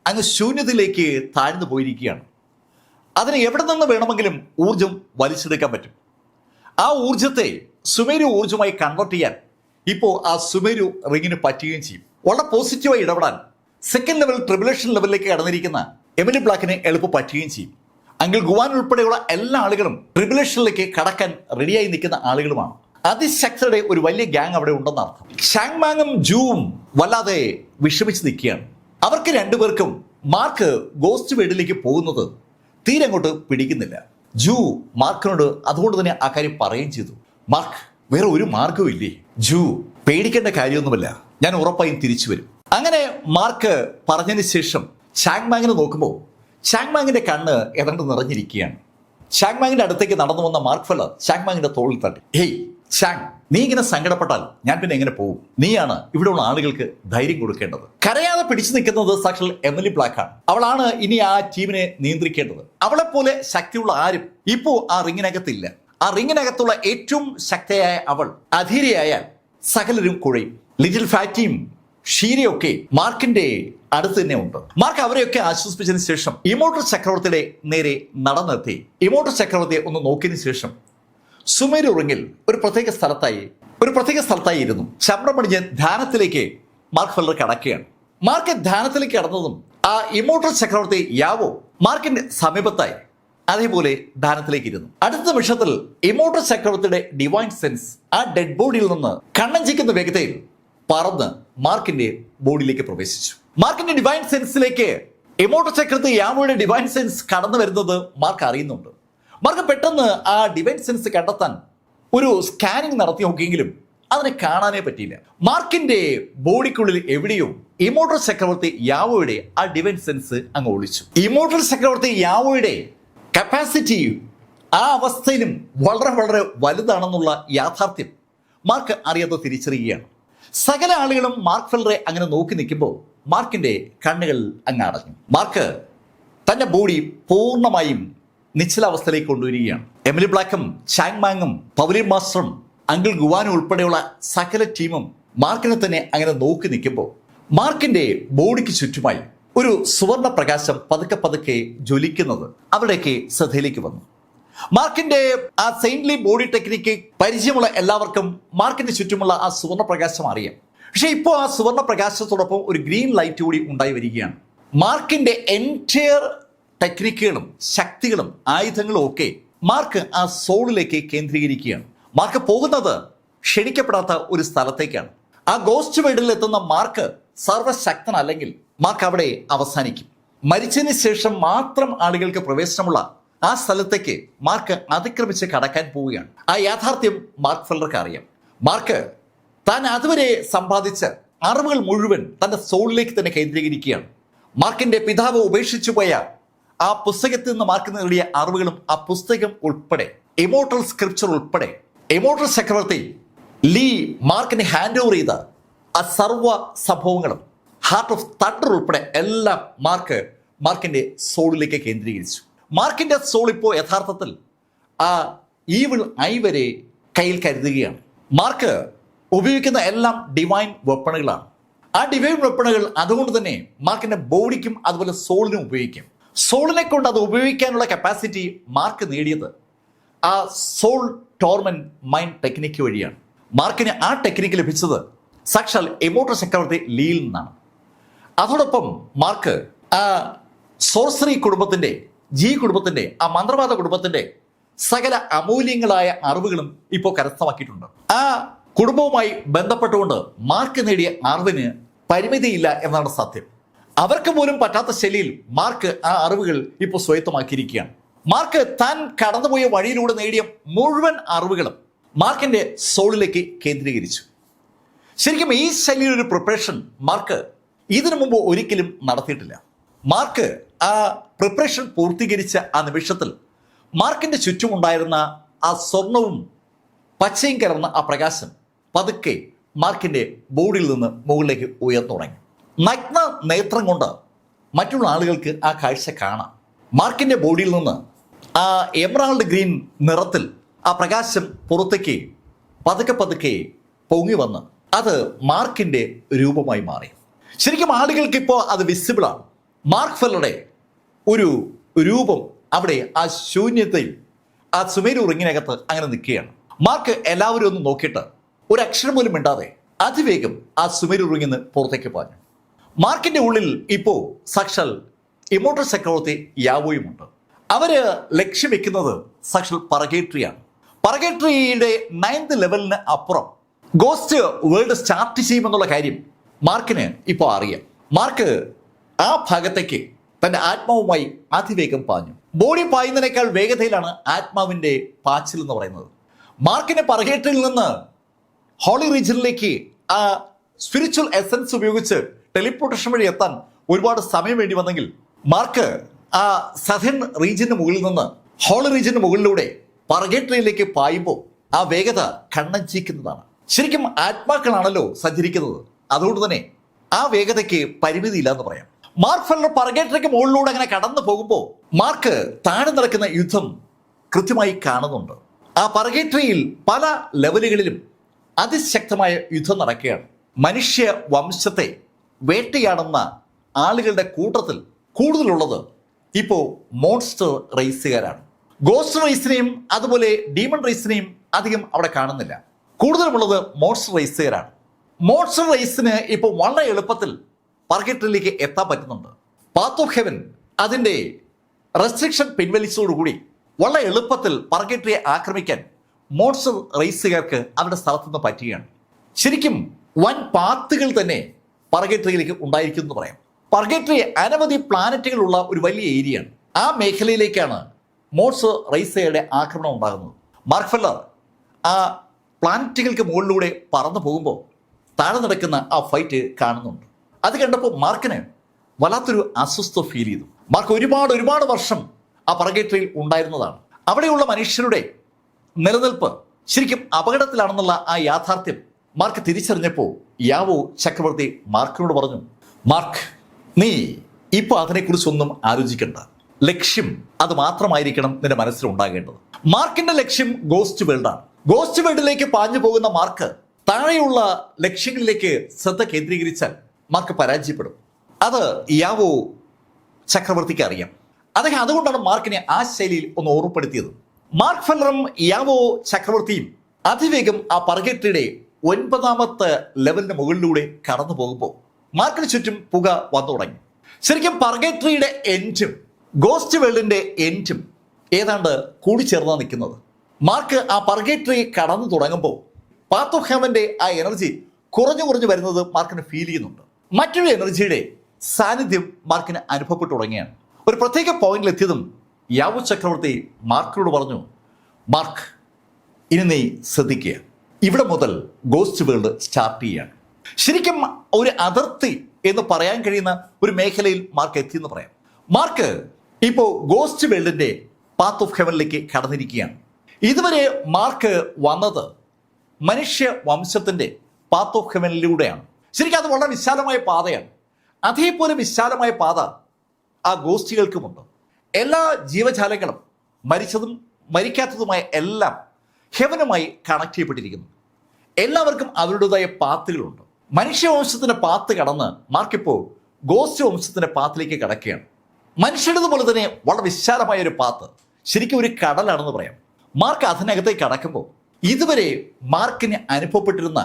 അങ്ങ് ശൂന്യതയിലേക്ക് താഴ്ന്നു പോയിരിക്കുകയാണ്. അതിന് എവിടെ നിന്ന് വേണമെങ്കിലും ഊർജം വലിച്ചെടുക്കാൻ പറ്റും. ആ ഊർജത്തെ സുമേരു ഊർജമായി കൺവേർട്ട് ചെയ്യാൻ ഇപ്പോൾ ആ സുമേരു റിങ്ങിന് പറ്റുകയും ചെയ്യും. വളരെ പോസിറ്റീവായി ഇടപെടാൻ സെക്കൻഡ് ലെവൽ ട്രിബുലേഷൻ ലെവലിലേക്ക് കടന്നിരിക്കുന്ന എമിലി ബ്ലാക്കിന് എളുപ്പം പറ്റുകയും ചെയ്യും. അങ്കിൾ ഗുവാൻ ഉൾപ്പെടെയുള്ള എല്ലാ ആളുകളും ട്രിബുലേഷനിലേക്ക് കടക്കാൻ റെഡിയായി നിൽക്കുന്ന ആളുകളുമാണ്. അതിശക്തരുടെ ഒരു വലിയ ഗ്യാങ് അവിടെ ഉണ്ടെന്ന് അർത്ഥം. ഷാങ് മാങ്ങും ജൂവും വല്ലാതെ വിഷമിച്ച് നിൽക്കുകയാണ്. അവർക്ക് രണ്ടുപേർക്കും മാർക്ക് ഗോസ്റ്റ് വീട്ടിലേക്ക് പോകുന്നത് തീരെ അങ്ങോട്ട് പിടിക്കുന്നില്ല. ജൂ മാർക്കിനോട് അതുകൊണ്ട് തന്നെ ആ കാര്യം പറയുകയും ചെയ്തു. മാർക്ക്, വേറെ ഒരു മാർഗവും ഇല്ലേ? ജൂ, പേടിക്കേണ്ട കാര്യമൊന്നുമില്ല, ഞാൻ ഉറപ്പായും തിരിച്ചു വരും. അങ്ങനെ മാർക്ക് പറഞ്ഞതിന് ശേഷം ഷാങ് മാങ്ങിനെ നോക്കുമ്പോൾ ഷാങ് മാങ്ങിന്റെ കണ്ണ് ഏതാണ്ട് നിറഞ്ഞിരിക്കുകയാണ്. ഷാങ് മാങ്ങിന്റെ അടുത്തേക്ക് നടന്നു വന്ന മാർക്ക് ഫെല്ലർ ഷാങ് മാങ്ങിന്റെ തോളിൽ തട്ടി. ഹേയ് ഷാങ്, നീ ഇങ്ങനെ സങ്കടപ്പെട്ടാൽ ഞാൻ പിന്നെ എങ്ങനെ പോകും? നീയാണ് ഇവിടെയുള്ള ആളുകൾക്ക് ധൈര്യം കൊടുക്കേണ്ടത്. കരയാതെ പിടിച്ചു നിൽക്കുന്നത് സാക്ഷാൽ എമിലി ബ്ലാക്ക് ആണ്. അവളാണ് ഇനി ആ ടീമിനെ നിയന്ത്രിക്കേണ്ടത്. അവളെ പോലെ ശക്തിയുള്ള ആരും ഇപ്പോൾ ആ റിങ്ങിനകത്തില്ല. ആ റിങ്ങിനകത്തുള്ള ഏറ്റവും ശക്തിയായ അവൾ അധീരയായാൽ സകലരും കുഴയും. ലിറ്റിൽ ഫാറ്റിയും ഷീരയൊക്കെ മാർക്കിന്റെ അടുത്ത് തന്നെ ഉണ്ട്. മാർക്ക് അവരെയൊക്കെ ആശ്വസിപ്പിച്ചതിന് ശേഷം ഇമോർട്ടൽ ചക്രവർത്തിയുടെ നേരെ നടന്നെത്തി ഇമോർട്ടൽ ചക്രവർത്തിയെ ഒന്ന് നോക്കിയതിനു ശേഷം സുമേരു റിങ്ങിൽ ഒരു പ്രത്യേക സ്ഥലത്തായി ഇരുന്നു ശബ്ദം പടിഞ്ഞ് ധ്യാനത്തിലേക്ക് മാർക്ക് ഫെല്ലർ കടക്കുകയാണ്. മാർക്ക് ധ്യാനത്തിലേക്ക് കടന്നതും ആ ഇമോർട്ടൽ ചക്രവർത്തി യാവോ മാർക്കിന്റെ സമീപത്തായി അതേപോലെ ധ്യാനത്തിലേക്ക് ഇരുന്നു. അടുത്ത നിമിഷത്തിൽ ഇമോർട്ടൽ ചക്രവർത്തിയുടെ ഡിവൈൻ സെൻസ് ആ ഡെഡ് ബോഡിയിൽ നിന്ന് കണ്ണഞ്ചിക്കുന്ന വേഗതയിൽ പറന്ന് മാർക്കിന്റെ ബോഡിയിലേക്ക് പ്രവേശിച്ചു. മാർക്കിന്റെ ഡിവൈൻ സെൻസിലേക്ക് ഇമോർട്ടൽ ചക്രവർത്തി യാവോയുടെ ഡിവൈൻ സെൻസ് കടന്നു വരുന്നത് മാർക്ക് അറിയുന്നുണ്ട്. മാർക്ക് പെട്ടെന്ന് ആ ഡിവൈൻ സെൻസ് കണ്ടെത്താൻ ഒരു സ്കാനിങ് നടത്തി നോക്കിയെങ്കിലും അതിനെ കാണാനേ പറ്റിയില്ല. മാർക്കിന്റെ ബോഡിക്കുള്ളിൽ എവിടെയോ ഇമോർട്ടൽ ചക്രവർത്തി യാവോയുടെ ആ ഡിവൈൻ സെൻസ് അങ്ങ് ഒളിച്ചു. ഇമോർട്ടൽ ചക്രവർത്തി യാവോയുടെ കപ്പാസിറ്റി ആ അവസ്ഥയിലും വളരെ വളരെ വലുതാണെന്നുള്ള യാഥാർത്ഥ്യം മാർക്ക് അറിയാതെ തിരിച്ചറിയുകയാണ്. സകല ആളുകളും മാർക്ക് ഫെല്ലറെ അങ്ങനെ നോക്കി നിൽക്കുമ്പോൾ മാർക്കിന്റെ കണ്ണുകൾ അങ്ങ് അടഞ്ഞു. മാർക്ക് തന്റെ ബോഡി പൂർണ്ണമായും നിശ്ചലാവസ്ഥയിലേക്ക് കൊണ്ടുവരികയാണ്. എമിലി ബ്ലാക്കും ഷാങ് മാങ്ങും പവലിൻ മാസ്റ്ററും അങ്കിൾ ഗുവാനും ഉൾപ്പെടെയുള്ള സകല ടീമും മാർക്കിനെ തന്നെ അങ്ങനെ നോക്കി നിൽക്കുമ്പോൾ മാർക്കിന്റെ ബോഡിക്ക് ചുറ്റുമായി ഒരു സുവർണ പ്രകാശം പതുക്കെ പതുക്കെ ജ്വലിക്കുന്നത് അവരുടെയൊക്കെ ശ്രദ്ധയിലേക്ക് വന്നു. മാർക്കിന്റെ ആ സെയിൻറ്റ്ലി ബോഡി ടെക്നിക്ക് പരിചയമുള്ള എല്ലാവർക്കും മാർക്കിന്റെ ചുറ്റുമുള്ള ആ സുവർണ പ്രകാശം അറിയാം. പക്ഷെ ഇപ്പോൾ ആ സുവർണ പ്രകാശത്തോടൊപ്പം ഒരു ഗ്രീൻ ലൈറ്റ് കൂടി ഉണ്ടായി വരികയാണ്. മാർക്കിന്റെ എൻറ്റയർ ടെക്നിക്കുകളും ശക്തികളും ആയുധങ്ങളും ഒക്കെ മാർക്ക് ആ സോളിലേക്ക് കേന്ദ്രീകരിക്കുകയാണ്. മാർക്ക് പോകുന്നത് ക്ഷണിക്കപ്പെടാത്ത ഒരു സ്ഥലത്തേക്കാണ്. ആ ഗോസ്റ്റ് വേൾഡിൽ എത്തുന്ന മാർക്ക് സർവശക്തനല്ലെങ്കിൽ മാർക്ക് അവിടെ അവസാനിക്കും. മരിച്ചതിന് ശേഷം മാത്രം ആളുകൾക്ക് പ്രവേശനമുള്ള ആ സ്ഥലത്തേക്ക് മാർക്ക് അതിക്രമിച്ച് കടക്കാൻ പോവുകയാണ്. ആ യാഥാർത്ഥ്യം മാർക്ക് ഫെല്ലർക്ക് അറിയാം. മാർക്ക് താൻ അതുവരെ സമ്പാദിച്ച അറിവുകൾ മുഴുവൻ തന്റെ സോളിലേക്ക് തന്നെ കേന്ദ്രീകരിക്കുകയാണ്. മാർക്കിന്റെ പിതാവ് ഉപേക്ഷിച്ചു പോയ ആ പുസ്തകത്തിൽ നിന്ന് മാർക്ക് നേടിയ അറിവുകളും ആ പുസ്തകം ഉൾപ്പെടെ ഇമോർട്ടൽ സ്ക്രിപ്ചർ ഉൾപ്പെടെ ഇമോർട്ടൽ ചക്രവർത്തി ലീ മാർക്കിനെ ഹാൻഡ് ഓവർ ചെയ്ത ആ സർവ്വ സംഭവങ്ങളും ഹാർട്ട് ഓഫ് തണ്ടർ ഉൾപ്പെടെ എല്ലാം മാർക്കിന്റെ സോളിലേക്ക് കേന്ദ്രീകരിച്ചു. മാർക്കിന്റെ സോൾ ഇപ്പോൾ യഥാർത്ഥത്തിൽ ആ ഈവിൾ ഐ വരെ കയ്യിൽ കരുതുകയാണ്. മാർക്ക് ഉപയോഗിക്കുന്ന എല്ലാം ഡിവൈൻ വെപ്പണുകളാണ്. ആ ഡിവൈൻ വെപ്പണുകൾ അതുകൊണ്ട് തന്നെ മാർക്കിന്റെ ബോഡിക്കും അതുപോലെ സോളിനും ഉപയോഗിക്കും. സോളിനെ കൊണ്ട് അത് ഉപയോഗിക്കാനുള്ള കപ്പാസിറ്റി മാർക്ക് നേടിയത് ആ സോൾ ടോർമെന്റ് മൈൻഡ് ടെക്നിക്ക് വഴിയാണ്. മാർക്കിന് ആ ടെക്നിക്ക് ലഭിച്ചത് സാക്ഷാൽ ഇമോർട്ടൽ ചക്രവർത്തി ലീയിൽ നിന്നാണ്. അതോടൊപ്പം മാർക്ക് ആ സോഴ്സറി കുടുംബത്തിന്റെ കുടുംബത്തിന്റെ ആ മന്ത്രവാദ കുടുംബത്തിന്റെ സകല അമൂല്യങ്ങളായ അറിവുകളും ഇപ്പോൾ കരസ്ഥമാക്കിയിട്ടുണ്ട്. ആ കുടുംബവുമായി ബന്ധപ്പെട്ടുകൊണ്ട് മാർക്ക് നേടിയ അറിവിന് പരിമിതിയില്ല എന്നാണ് സത്യം. അവർക്ക് പോലും പറ്റാത്ത ശൈലിയിൽ മാർക്ക് ആ അറിവുകൾ ഇപ്പോൾ സ്വായത്തമാക്കിയിരിക്കുകയാണ്. മാർക്ക് താൻ കടന്നുപോയ വഴിയിലൂടെ നേടിയ മുഴുവൻ അറിവുകളും മാർക്കിന്റെ സോളിലേക്ക് കേന്ദ്രീകരിച്ചു. ശരിക്കും ഈ ശൈലിയിലൊരു പ്രിപ്പറേഷൻ മാർക്ക് ഇതിനു മുമ്പ് ഒരിക്കലും നടത്തിയിട്ടില്ല. മാർക്ക് ആ പ്രിപ്പറേഷൻ പൂർത്തീകരിച്ച ആ നിമിഷത്തിൽ മാർക്കിന്റെ ചുറ്റുമുണ്ടായിരുന്ന ആ സ്വർണവും പച്ചയും കലർന്ന ആ പ്രകാശം പതുക്കെ മാർക്കിന്റെ ബോഡിയിൽ നിന്ന് മുകളിലേക്ക് ഉയർന്നു തുടങ്ങി. നഗ്ന നേത്രം കൊണ്ട് മറ്റുള്ള ആളുകൾക്ക് ആ കാഴ്ച കാണാം. മാർക്കിന്റെ ബോഡിയിൽ നിന്ന് ആ എമറാൾഡ് ഗ്രീൻ നിറത്തിൽ ആ പ്രകാശം പുറത്തേക്ക് പതുക്കെ പതുക്കെ പൊങ്ങി വന്ന് അത് മാർക്കിന്റെ രൂപമായി മാറി. ശരിക്കും ആളുകൾക്ക് ഇപ്പോൾ അത് വിസിബിളാണ്. മാർക്ക് ഫെല്ലറുടെ ഒരു രൂപം അവിടെ ആ ശൂന്യതയിൽ ആ സുമേരു റിങ്ങിനകത്ത് അങ്ങനെ നിൽക്കുകയാണ്. മാർക്ക് എല്ലാവരും ഒന്ന് നോക്കിയിട്ട് ഒരു അക്ഷരം പോലും മിണ്ടാതെ അതിവേഗം ആ സുമേരു റിങ്ങിന്ന് പുറത്തേക്ക് പാഞ്ഞു. മാർക്കിന്റെ ഉള്ളിൽ ഇപ്പോൾ സാക്ഷാൽ ഇമോർട്ടൽ ചക്രവർത്തി യാവോയുമുണ്ട്. അവര് ലക്ഷ്യം വെക്കുന്നത് സാക്ഷാൽ പർഗേറ്ററിയാണ്. പർഗേറ്ററിയുടെ 9th ലെവലിന് അപ്പുറം ഗോസ്റ്റ് വേൾഡ് സ്റ്റാർട്ട് ചെയ്യുമെന്നുള്ള കാര്യം മാർക്കിന് ഇപ്പോൾ അറിയാം. മാർക്ക് ആ ഭാഗത്തേക്ക് തന്റെ ആത്മാവുമായി അതിവേഗം പാഞ്ഞു. ബോഡി പായുന്നതിനേക്കാൾ വേഗതയിലാണ് ആത്മാവിന്റെ പാച്ചിൽ എന്ന് പറയുന്നത്. മാർക്കിന് പർഗേറ്ററിയിൽ നിന്ന് ഹോളി റീജിയനിലേക്ക് ആ സ്പിരിച്വൽ എസൻസ് ഉപയോഗിച്ച് ടെലിപ്പോർട്ടേഷൻ വഴി എത്താൻ ഒരുപാട് സമയം വേണ്ടി വന്നെങ്കിൽ മാർക്ക് ആ സദേൺ റീജിയന് മുകളിൽ നിന്ന് ഹോളി റീജിയന് മുകളിലൂടെ പർഗേറ്ററിയിലേക്ക് പായുമ്പോൾ ആ വേഗത കണ്ണഞ്ചിക്കുന്നതാണ്. ശരിക്കും ആത്മാക്കളാണല്ലോ സഞ്ചരിക്കുന്നത്, അതുകൊണ്ട് തന്നെ ആ വേഗതയ്ക്ക് പരിമിതിയില്ല എന്ന് പറയാം. മാർക്ക് ഫെല്ലർ പർഗേറ്ററിക്ക് മുകളിലൂടെ അങ്ങനെ കടന്നു പോകുമ്പോൾ മാർക്ക് താഴെ നടക്കുന്ന യുദ്ധം കൃത്യമായി കാണുന്നുണ്ട്. ആ പർഗേറ്ററിയിൽ പല ലെവലുകളിലും അതിശക്തമായ യുദ്ധം നടക്കുകയാണ്. മനുഷ്യ വംശത്തെ വേട്ടയാടുന്ന ആളുകളുടെ കൂട്ടത്തിൽ കൂടുതലുള്ളത് ഇപ്പോൾ മോൺസ്റ്റർ റേസുകാരാണ്. ഗോസ്റ്റ് റേസിനെയും അതുപോലെ ഡീമൺ റേസിനെയും അധികം അവിടെ കാണുന്നില്ല. കൂടുതലുമുള്ളത് മോൺസ്റ്റർ റേസുകാരാണ്. മോൺസ്റ്റർ റേസിന് ഇപ്പോൾ വളരെ എളുപ്പത്തിൽ പർഗേറ്ററിയിലേക്ക് എത്താൻ പറ്റുന്നുണ്ട്. പാത്ത് ഓഫ് ഹെവൻ അതിൻ്റെ റെസ്ട്രിക്ഷൻ പിൻവലിച്ചതോടുകൂടി വളരെ എളുപ്പത്തിൽ പർഗേറ്ററിയെ ആക്രമിക്കാൻ മോൺസ്റ്റർ റേസുകാർക്ക് അവരുടെ സ്ഥലത്ത് നിന്ന് പറ്റുകയാണ്. ശരിക്കും വൻ പാത്തുകൾ തന്നെ പർഗേറ്ററിയിലേക്ക് ഉണ്ടായിരിക്കും എന്ന് പറയാം. പർഗേറ്ററി അനവധി പ്ലാനറ്റുകളുള്ള ഒരു വലിയ ഏരിയയാണ്. ആ മേഖലയിലേക്കാണ് മോൺസ്റ്റർ റേസുകാരുടെ ആക്രമണം ഉണ്ടാകുന്നത്. മാർക്ക് ഫെല്ലർ ആ പ്ലാനറ്റുകൾക്ക് മുകളിലൂടെ പറന്നു പോകുമ്പോൾ താഴെ നടക്കുന്ന ആ ഫൈറ്റ് കാണുന്നുണ്ട്. അത് കണ്ടപ്പോൾ മാർക്കിന് വല്ലാത്തൊരു അസ്വസ്ഥ ഫീൽ ചെയ്തു. മാർക്ക് ഒരുപാട് വർഷം ആ പർഗേറ്ററിയിൽ ഉണ്ടായിരുന്നതാണ്. അവിടെയുള്ള മനുഷ്യരുടെ നിലനിൽപ്പ് ശരിക്കും അപകടത്തിലാണെന്നുള്ള ആ യാഥാർത്ഥ്യം മാർക്ക് തിരിച്ചറിഞ്ഞപ്പോൾ യാവോ ചക്രവർത്തി മാർക്കിനോട് പറഞ്ഞു, മാർക്ക്, നീ ഇപ്പോൾ അതിനെക്കുറിച്ചൊന്നും ആലോചിക്കണ്ട. ലക്ഷ്യം അത് മാത്രമായിരിക്കണം നിന്റെ മനസ്സിൽ ഉണ്ടാകേണ്ടത്. മാർക്കിന്റെ ലക്ഷ്യം ഗോസ്റ്റ് വേൾഡാണ്. ഗോസ്റ്റ് വേൾഡിലേക്ക് പാഞ്ഞു പോകുന്ന മാർക്ക് താഴെയുള്ള ലക്ഷ്യങ്ങളിലേക്ക് ശ്രദ്ധ കേന്ദ്രീകരിച്ചാൽ മാർക്ക് പരാജയപ്പെടും. അത് യാവോ ചക്രവർത്തിക്ക് അറിയാം. അദ്ദേഹം അതുകൊണ്ടാണ് മാർക്കിനെ ആ ശൈലിയിൽ ഒന്ന് ഓർമ്മപ്പെടുത്തിയത്. മാർക്ക് ഫെല്ലറും യാവോ ചക്രവർത്തിയും അതിവേഗം ആ പർഗേറ്ററിയുടെ 9ാമത്തെ ലെവലിന് മുകളിലൂടെ കടന്നു പോകുമ്പോൾ മാർക്കിന് ചുറ്റും പുക വന്നു തുടങ്ങി. ശരിക്കും പർഗേറ്ററിയുടെ എൻഡും ഗോസ്റ്റ് വേൾഡിന്റെ എൻഡും ഏതാണ്ട് കൂടിച്ചേർന്നാണ് നിൽക്കുന്നത്. മാർക്ക് ആ പർഗേറ്ററി കടന്നു തുടങ്ങുമ്പോൾ പാത്ത് ഓഫ് ഹെവന്റെ ആ എനർജി കുറഞ്ഞു വരുന്നത് മാർക്കിന് ഫീൽ ചെയ്യുന്നുണ്ട്. മറ്റൊരു എനർജിയുടെ സാന്നിധ്യം മാർക്കിന് അനുഭവപ്പെട്ടു തുടങ്ങിയാണ്. ഒരു പ്രത്യേക പോയിന്റിൽ എത്തിയതും യാവോ ചക്രവർത്തി മാർക്കിനോട് പറഞ്ഞു, മാർക്ക്, ഇനി നീ ശ്രദ്ധിക്കുക, ഇവിടെ മുതൽ ഗോസ്റ്റ് വേൾഡ് സ്റ്റാർട്ട് ചെയ്യാണ്. ശരിക്കും ഒരു അതിർത്തി എന്ന് പറയാൻ കഴിയുന്ന ഒരു മേഖലയിൽ മാർക്ക് എത്തിയെന്ന് പറയാം. മാർക്ക് ഇപ്പോൾ ഗോസ്റ്റ് വേൾഡിന്റെ പാത്ത് ഓഫ് ഹെവനിലേക്ക് കടന്നിരിക്കുകയാണ്. ഇതുവരെ മാർക്ക് വന്നത് മനുഷ്യ വംശത്തിന്റെ പാത്ത് ഓഫ് ഹെവനിലൂടെയാണ്. ശരിക്കും അത് വളരെ വിശാലമായ പാതയാണ്. അതേപോലെ വിശാലമായ പാത ആ ഗോസ്റ്റുകൾക്കുമുണ്ട്. എല്ലാ ജീവജാലങ്ങളും മരിച്ചതും മരിക്കാത്തതുമായ എല്ലാം ഹെവനുമായി കണക്ട് ചെയ്യപ്പെട്ടിരിക്കുന്നു. എല്ലാവർക്കും അവരുടേതായ പാത്തുകളുണ്ട്. മനുഷ്യവംശത്തിന്റെ പാത്ത് കടന്ന് മാർക്കിപ്പോൾ ഗോസ്റ്റ് വംശത്തിന്റെ പാത്തിലേക്ക് കടക്കുകയാണ്. മനുഷ്യരുടേതുപോലെ തന്നെ വളരെ വിശാലമായ ഒരു പാത്ത്, ശരിക്കും ഒരു കടലാണെന്ന് പറയാം. മാർക്ക് അതിനകത്തേക്ക് കടക്കുമ്പോൾ ഇതുവരെ മാർക്കിന് അനുഭവപ്പെട്ടിരുന്ന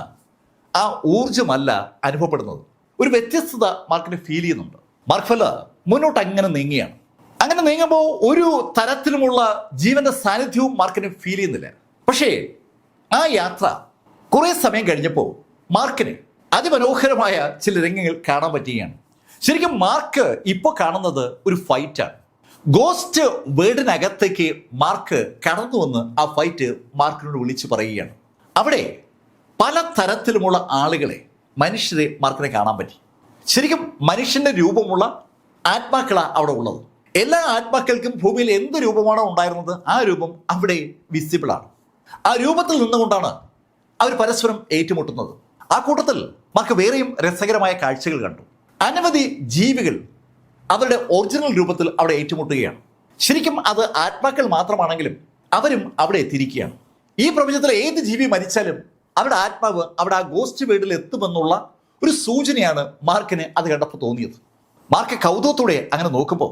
ആ ഊർജമല്ല അനുഭവപ്പെടുന്നത്. ഒരു വ്യത്യസ്തത മാർക്കിന് ഫീൽ ചെയ്യുന്നുണ്ട്. മാർക്ക് ഫെല്ലർ മുന്നോട്ട് അങ്ങനെ നീങ്ങുകയാണ്. അങ്ങനെ നീങ്ങുമ്പോൾ ഒരു തരത്തിലുമുള്ള ജീവന്റെ സാന്നിധ്യവും മാർക്കിന് ഫീൽ ചെയ്യുന്നില്ല. പക്ഷേ ആ യാത്ര കുറെ സമയം കഴിഞ്ഞപ്പോൾ മാർക്കിന് അതിമനോഹരമായ ചില രംഗങ്ങൾ കാണാൻ പറ്റുകയാണ്. ശരിക്കും മാർക്ക് ഇപ്പോൾ കാണുന്നത് ഒരു ഫൈറ്റാണ്. ഗോസ്റ്റ് വേർഡിനകത്തേക്ക് മാർക്ക് കടന്നു വന്ന് ആ ഫൈറ്റ് മാർക്കിനോട് വിളിച്ചു പറയുകയാണ്. അവിടെ പല തരത്തിലുമുള്ള ആളുകളെ, മനുഷ്യരെ മാർക്കിനെ കാണാൻ പറ്റി. ശരിക്കും മനുഷ്യന്റെ രൂപമുള്ള ആത്മാക്കളാണ് അവിടെ ഉള്ളത്. എല്ലാ ആത്മാക്കൾക്കും ഭൂമിയിൽ എന്ത് രൂപമാണോ ഉണ്ടായിരുന്നത് ആ രൂപം അവിടെ വിസിബിളാണ്. ആ രൂപത്തിൽ നിന്നുകൊണ്ടാണ് അവർ പരസ്പരം ഏറ്റുമുട്ടുന്നത്. ആ കൂട്ടത്തിൽ മാർക്ക് വേറെയും രസകരമായ കാഴ്ചകൾ കണ്ടു. അനവധി ജീവികൾ അവരുടെ ഒറിജിനൽ രൂപത്തിൽ അവിടെ ഏറ്റുമുട്ടുകയാണ്. ശരിക്കും അത് ആത്മാക്കൾ മാത്രമാണെങ്കിലും അവരും അവിടെ എത്തിയിരിക്കുകയാണ്. ഈ പ്രപഞ്ചത്തിലെ ഏത് ജീവി മരിച്ചാലും അവരുടെ ആത്മാവ് അവിടെ ആ ഗോസ്റ്റ് വേൾഡിൽ എത്തുമെന്നുള്ള ഒരു സൂചനയാണ് മാർക്കിന് അത് കണ്ടപ്പോൾ തോന്നിയത്. മാർക്ക് കൗതുകത്തോടെ അങ്ങനെ നോക്കുമ്പോൾ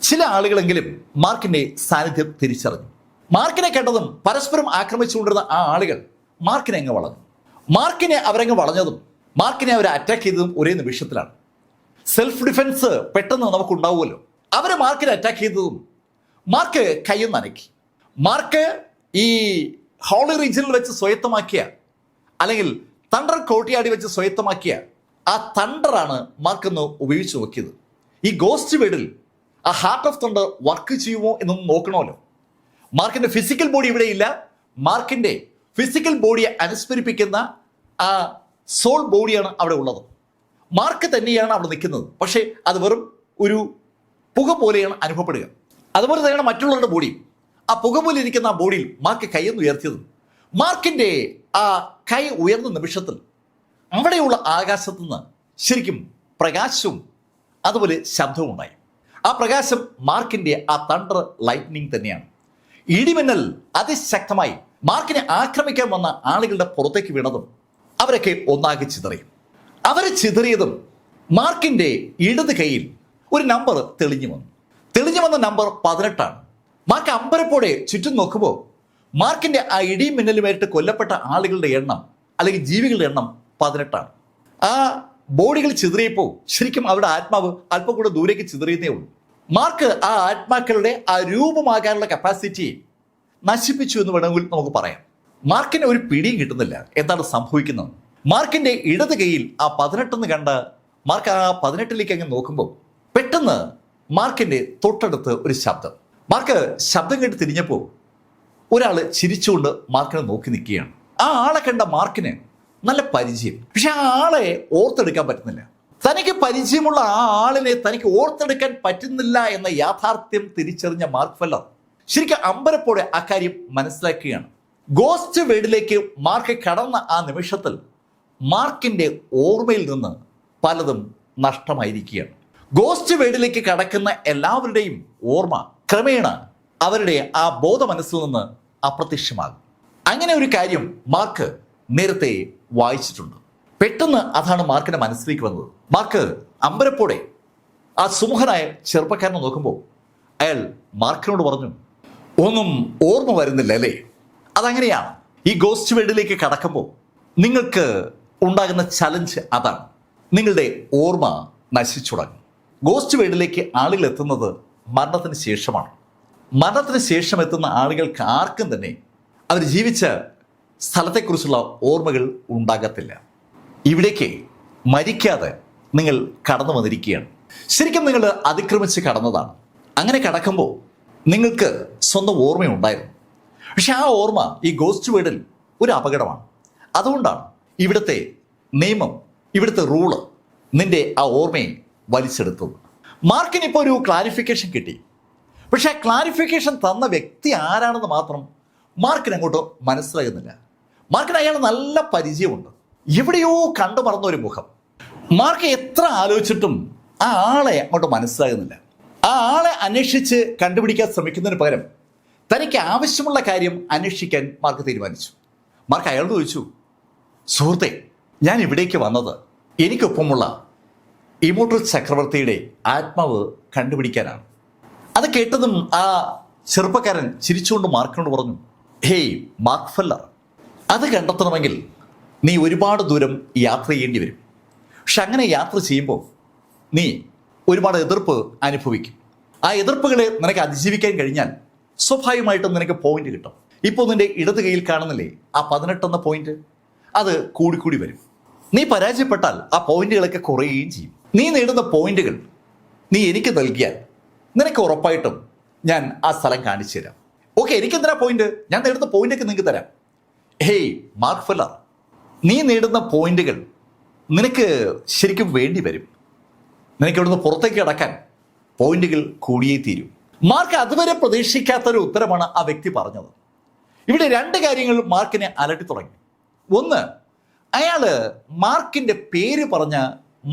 ചില ആളുകളെങ്കിലും മാർക്കിന്റെ സാന്നിധ്യം തിരിച്ചറിഞ്ഞു. മാർക്കിനെ കണ്ടതും പരസ്പരം ആക്രമിച്ചുകൊണ്ടിരുന്ന ആ ആളുകൾ മാർക്കിനെ അങ്ങ് വളഞ്ഞു. മാർക്കിനെ അവരങ്ങ് വളഞ്ഞതും മാർക്കിനെ അവരെ അറ്റാക്ക് ചെയ്തതും ഒരേ നിമിഷത്തിലാണ്. സെൽഫ് ഡിഫൻസ് പെട്ടെന്ന് നമുക്കുണ്ടാവുമല്ലോ. അവരെ മാർക്കിനെ അറ്റാക്ക് ചെയ്തതും മാർക്ക് കയ്യൊന്ന് അനക്കി. മാർക്ക് ഈ ഹോളി റീജിയനിൽ വെച്ച് സ്വയത്തമാക്കിയ, അല്ലെങ്കിൽ തണ്ടർ കോട്ടിയാടി വെച്ച് സ്വയത്തമാക്കിയ ആ തണ്ടറാണ് മാർക്കൊന്ന് ഉപയോഗിച്ച് നോക്കിയത്. ഈ ഗോസ്റ്റ് വേർഡിൽ ആ ഹാർട്ട് ഓഫ് തണ്ടർ വർക്ക് ചെയ്യുമോ എന്നൊന്ന് നോക്കണമല്ലോ. മാർക്കിന്റെ ഫിസിക്കൽ ബോഡി ഇവിടെ ഇല്ല. മാർക്കിന്റെ ഫിസിക്കൽ ബോഡിയെ അനുസ്മരിപ്പിക്കുന്ന ആ സോൾ ബോഡിയാണ് അവിടെ ഉള്ളത്. മാർക്ക് തന്നെയാണ് അവിടെ നിൽക്കുന്നത്. പക്ഷേ അത് വെറും ഒരു പുക പോലെയാണ് അനുഭവപ്പെടുക. അതുപോലെ തന്നെയാണ് മറ്റുള്ളവരുടെ ബോഡിയും. ആ പുക പോലെ ഇരിക്കുന്ന ആ ബോഡിയിൽ മാർക്ക് കൈയൊന്ന് ഉയർത്തിയതും മാർക്കിന്റെ ആ കൈ ഉയർന്ന നിമിഷത്തിൽ അവിടെയുള്ള ആകാശത്തു നിന്ന് ശരിക്കും പ്രകാശവും അതുപോലെ ശബ്ദവും ഉണ്ടായി. ആ പ്രകാശം മാർക്കിന്റെ ആ തണ്ടർ ലൈറ്റ്നിങ് തന്നെയാണ്. ഇടിമിന്നൽ അതിശക്തമായി മാർക്കിനെ ആക്രമിക്കാൻ വന്ന ആളുകളുടെ പുറത്തേക്ക് വീണതും അവരൊക്കെ ഒന്നാകെ ചിതറി. അവരെ ചിതറിയതും മാർക്കിന്റെ ഇടത് കൈയിൽ ഒരു നമ്പർ തെളിഞ്ഞു വന്ന നമ്പർ 18ആണ്. മാർക്ക് അമ്പരപ്പോടെ ചുറ്റും നോക്കുമ്പോൾ മാർക്കിന്റെ ആ ഇടിയും മിന്നലുമായിട്ട് കൊല്ലപ്പെട്ട ആളുകളുടെ എണ്ണം, അല്ലെങ്കിൽ ജീവികളുടെ എണ്ണം 18ആണ്. ആ ബോഡികൾ ചിതറിയപ്പോൾ ശരിക്കും അവരുടെ ആത്മാവ് അല്പം കൂടെ ദൂരേക്ക് ചിതറിയതേ ഉള്ളൂ. മാർക്ക് ആ ആത്മാക്കളുടെ ആ രൂപമാകാനുള്ള കപ്പാസിറ്റി നശിപ്പിച്ചു എന്ന് വേണമെങ്കിൽ നമുക്ക് പറയാം. മാർക്കിന് ഒരു പിടിയും കിട്ടുന്നില്ല എന്താണ് സംഭവിക്കുന്നത്. മാർക്കിന്റെ ഇടത് കൈയിൽ ആ 18 കണ്ട മാർക്ക് ആ 18ലേക്ക് അങ്ങ് നോക്കുമ്പോൾ പെട്ടെന്ന് മാർക്കിന്റെ തൊട്ടടുത്ത് ഒരു ശബ്ദം. മാർക്ക് ശബ്ദം കേട്ട് തിരിഞ്ഞപ്പോൾ ഒരാൾ ചിരിച്ചുകൊണ്ട് മാർക്കിനെ നോക്കി നിൽക്കുകയാണ്. ആ ആളെ കണ്ട മാർക്കിന് നല്ല പരിചയം. പക്ഷെ ആ ആളെ ഓർത്തെടുക്കാൻ പറ്റുന്നില്ല. തനിക്ക് പരിചയമുള്ള ആ ആളിനെ തനിക്ക് ഓർത്തെടുക്കാൻ പറ്റുന്നില്ല എന്ന യാഥാർത്ഥ്യം തിരിച്ചറിഞ്ഞ മാർക്ക് ഫെല്ലർ ശരിക്കും അമ്പരപ്പോടെ ആ കാര്യം മനസ്സിലാക്കുകയാണ്. ഗോസ്റ്റ് വേർഡിലേക്ക് മാർക്ക് കടന്ന ആ നിമിഷത്തിൽ മാർക്കിന്റെ ഓർമ്മയിൽ നിന്ന് പലതും നഷ്ടമായിരിക്കുകയാണ്. ഗോസ്റ്റ് വേർഡിലേക്ക് കടക്കുന്ന എല്ലാവരുടെയും ഓർമ്മ ക്രമേണ അവരുടെ ആ ബോധ മനസ്സിൽ നിന്ന് അപ്രത്യക്ഷമാകും. അങ്ങനെ ഒരു കാര്യം മാർക്ക് നേരത്തെ വായിച്ചിട്ടുണ്ട്. പെട്ടെന്ന് അതാണ് മാർക്കിന്റെ മനസ്സിലേക്ക് വന്നത്. മാർക്ക് അമ്പരപ്പോടെ ആ സുമുഖനായ ചെറുപ്പക്കാരനെ നോക്കുമ്പോൾ അയാൾ മാർക്കിനോട് പറഞ്ഞു, ഒന്നും ഓർമ്മ വരുന്നില്ല അല്ലേ? അതങ്ങനെയാണ്. ഈ ഗോസ്റ്റ് വേൾഡിലേക്ക് കടക്കുമ്പോൾ നിങ്ങൾക്ക് ഉണ്ടാകുന്ന ചലഞ്ച് അതാണ്. നിങ്ങളുടെ ഓർമ്മ നശിച്ചു തുടങ്ങും. ഗോസ്റ്റ് വേൾഡിലേക്ക് ആളുകൾ എത്തുന്നത് മരണത്തിന് ശേഷമാണ്. മരണത്തിന് ശേഷം എത്തുന്ന ആളുകൾക്ക് ആർക്കും തന്നെ അവർ ജീവിച്ച സ്ഥലത്തെക്കുറിച്ചുള്ള ഓർമ്മകൾ ഉണ്ടാകത്തില്ല. ഇവിടേക്ക് മരിക്കാതെ നിങ്ങൾ കടന്നു വന്നിരിക്കുകയാണ്. ശരിക്കും നിങ്ങൾ അതിക്രമിച്ച് കടന്നതാണ്. അങ്ങനെ കടക്കുമ്പോൾ നിങ്ങൾക്ക് സ്വന്തം ഓർമ്മയുണ്ടായിരുന്നു. പക്ഷെ ആ ഓർമ്മ ഈ ഗോസ്റ്റ് വേർഡിൽ ഒരു അപകടമാണ്. അതുകൊണ്ടാണ് ഇവിടുത്തെ നിയമം, ഇവിടുത്തെ റൂള് നിന്റെ ആ ഓർമ്മയെ വലിച്ചെടുത്തത്. മാർക്കിന് ഇപ്പോൾ ഒരു ക്ലാരിഫിക്കേഷൻ കിട്ടി. പക്ഷെ ആ ക്ലാരിഫിക്കേഷൻ തന്ന വ്യക്തി ആരാണെന്ന് മാത്രം മാർക്കിന് അങ്ങോട്ട് മനസ്സിലാകുന്നില്ല. മാർക്കിന് അയാൾ നല്ല പരിചയമുണ്ട്. എവിടെയോ കണ്ടു മറന്ന ഒരു മുഖം. മാർക്ക് എത്ര ആലോചിച്ചിട്ടും ആ ആളെ അങ്ങോട്ട് മനസ്സിലാകുന്നില്ല. ആ ആളെ അന്വേഷിച്ച് കണ്ടുപിടിക്കാൻ ശ്രമിക്കുന്നതിന് പകരം തനിക്ക് ആവശ്യമുള്ള കാര്യം അന്വേഷിക്കാൻ മാർക്ക് തീരുമാനിച്ചു. മാർക്ക് അയാളോട് ചോദിച്ചു, സുഹൃത്തെ, ഞാൻ ഇവിടേക്ക് വന്നത് എനിക്കൊപ്പമുള്ള ഇമോർട്ടൽ ചക്രവർത്തിയുടെ ആത്മാവ് കണ്ടുപിടിക്കാനാണ്. അത് കേട്ടതും ആ ചെറുപ്പക്കാരൻ ചിരിച്ചുകൊണ്ട് മാർക്കിനോട് പറഞ്ഞു, ഹേയ് മാർക്ക് ഫെല്ലർ, അത് കണ്ടെത്തണമെങ്കിൽ നീ ഒരുപാട് ദൂരം യാത്ര ചെയ്യേണ്ടി വരും. പക്ഷെ അങ്ങനെ യാത്ര ചെയ്യുമ്പോൾ നീ ഒരുപാട് എതിർപ്പ് അനുഭവിക്കും. ആ എതിർപ്പുകളെ നിനക്ക് അതിജീവിക്കാൻ കഴിഞ്ഞാൽ സ്വാഭാവികമായിട്ടും നിനക്ക് പോയിന്റ് കിട്ടും. ഇപ്പോൾ നിന്റെ ഇടത് കൈയിൽ കാണുന്നില്ലേ ആ 18 എന്ന പോയിന്റ്, അത് കൂടിക്കൂടി വരും. നീ പരാജയപ്പെട്ടാൽ ആ പോയിന്റുകളൊക്കെ കുറയുകയും ചെയ്യും. നീ നേടുന്ന പോയിന്റുകൾ നീ എനിക്ക് നൽകിയാൽ നിനക്ക് ഉറപ്പായിട്ടും ഞാൻ ആ സ്ഥലം കാണിച്ചു തരാം. ഓക്കെ, എനിക്ക് എന്തിനാ പോയിന്റ്? ഞാൻ നേടുന്ന പോയിന്റൊക്കെ നിങ്ങൾക്ക് തരാം. ഹേയ് മാർക്ക് ഫെല്ലർ, നീ നേടുന്ന പോയിന്റുകൾ നിനക്ക് ശരിക്കും വേണ്ടി വരും. നിനക്ക് ഇവിടുന്ന് പുറത്തേക്ക് കടക്കാൻ പോയിന്റുകൾ കൂടിയേ തീരൂ. മാർക്ക് അതുവരെ പ്രതീക്ഷിക്കാത്തൊരു ഉത്തരമാണ് ആ വ്യക്തി പറഞ്ഞത്. ഇവിടെ രണ്ട് കാര്യങ്ങൾ മാർക്കിനെ അലട്ടി തുടങ്ങി. ഒന്ന്, അയാള് മാർക്കിന്റെ പേര് പറഞ്ഞ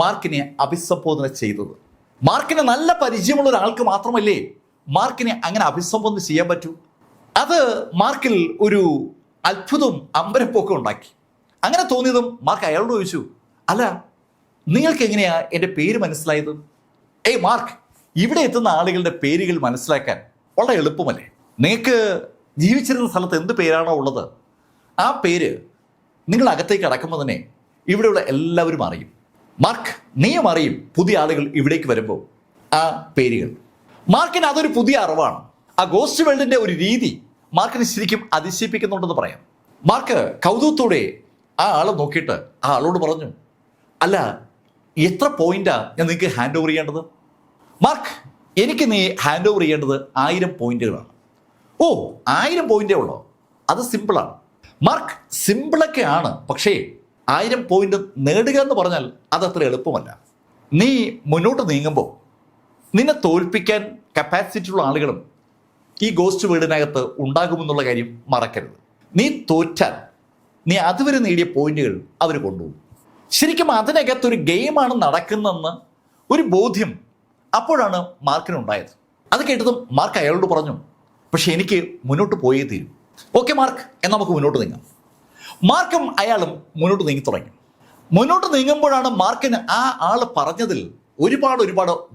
മാർക്കിനെ അഭിസംബോധന ചെയ്തത്. മാർക്കിന് നല്ല പരിചയമുള്ള ഒരാൾക്ക് മാത്രമല്ലേ മാർക്കിനെ അങ്ങനെ അഭിസംബോധന ചെയ്യാൻ പറ്റൂ. അത് മാർക്കിൽ ഒരു അത്ഭുതവും അമ്പരപ്പൊക്കെ ഉണ്ടാക്കി. അങ്ങനെ തോന്നിയതും മാർക്ക് അയാളോട് ചോദിച്ചു, അല്ല നിങ്ങൾക്ക് എങ്ങനെയാ എൻ്റെ പേര് മനസ്സിലായത്? ഏയ് മാർക്ക്, ഇവിടെ എത്തുന്ന ആളുകളുടെ പേരുകൾ മനസ്സിലാക്കാൻ വളരെ എളുപ്പമല്ലേ? നിങ്ങൾക്ക് ജീവിച്ചിരുന്ന സ്ഥലത്ത് എന്ത് പേരാണോ ഉള്ളത് ആ പേര് നിങ്ങൾ അകത്തേക്ക് അടക്കുമ്പോൾ തന്നെ ഇവിടെയുള്ള എല്ലാവരും അറിയും. മാർക്ക്, നീയും അറിയും പുതിയ ആളുകൾ ഇവിടേക്ക് വരുമ്പോൾ ആ പേരുകൾ. മാർക്കിന് അതൊരു പുതിയ അറിവാണ്. ആ ഗോസ്റ്റ് വേൾഡിന്റെ ഒരു രീതി മാർക്കിന് ശരിക്കും അതിശയിപ്പിക്കുന്നുണ്ടെന്ന് പറയാം. മാർക്ക് കൗതുകത്തോടെ ആ ആളെ നോക്കിയിട്ട് ആ ആളോട് പറഞ്ഞു, അല്ല എത്ര പോയിന്റാ ഞാൻ നിങ്ങൾക്ക് ഹാൻഡ് ഓവർ ചെയ്യേണ്ടത്? മാർക്ക്, എനിക്ക് നീ ഹാൻഡ് ഓവർ ചെയ്യേണ്ടത് 1000 പോയിന്റുകളാണ്. ഓ, 1000 പോയിന്റേ ഉള്ളോ? അത് സിമ്പിളാണ്. മാർക്ക്, സിമ്പിളൊക്കെ ആണ്, പക്ഷേ 1000 പോയിന്റ് നേടുക എന്ന് പറഞ്ഞാൽ അതത്ര എളുപ്പമല്ല. നീ മുന്നോട്ട് നീങ്ങുമ്പോൾ നിന്നെ തോൽപ്പിക്കാൻ കപ്പാസിറ്റി ഉള്ള ആളുകളും ഈ ഗോസ്റ്റ് വീടിനകത്ത് ഉണ്ടാകുമെന്നുള്ള കാര്യം മറക്കരുത്. നീ തോറ്റാൽ നീ അതുവരെ നേടിയ പോയിന്റുകൾ അവർ കൊണ്ടുപോകും. ശരിക്കും അതിനകത്തൊരു ഗെയിമാണ് നടക്കുന്നതെന്ന് ഒരു ബോധ്യം അപ്പോഴാണ് മാർക്കിനുണ്ടായത്. അത് കേട്ടതും മാർക്ക് അയാളോട് പറഞ്ഞു, പക്ഷെ എനിക്ക് മുന്നോട്ട് പോയേ തീരും. ഓക്കെ മാർക്ക്, എന്നാൽ നമുക്ക് മുന്നോട്ട് നീങ്ങാം. മാർക്കും അയാളും മുന്നോട്ട് നീങ്ങി തുടങ്ങി. മുന്നോട്ട് നീങ്ങുമ്പോഴാണ് മാർക്കിന് ആ ആള് പറഞ്ഞതിൽ ഒരുപാട്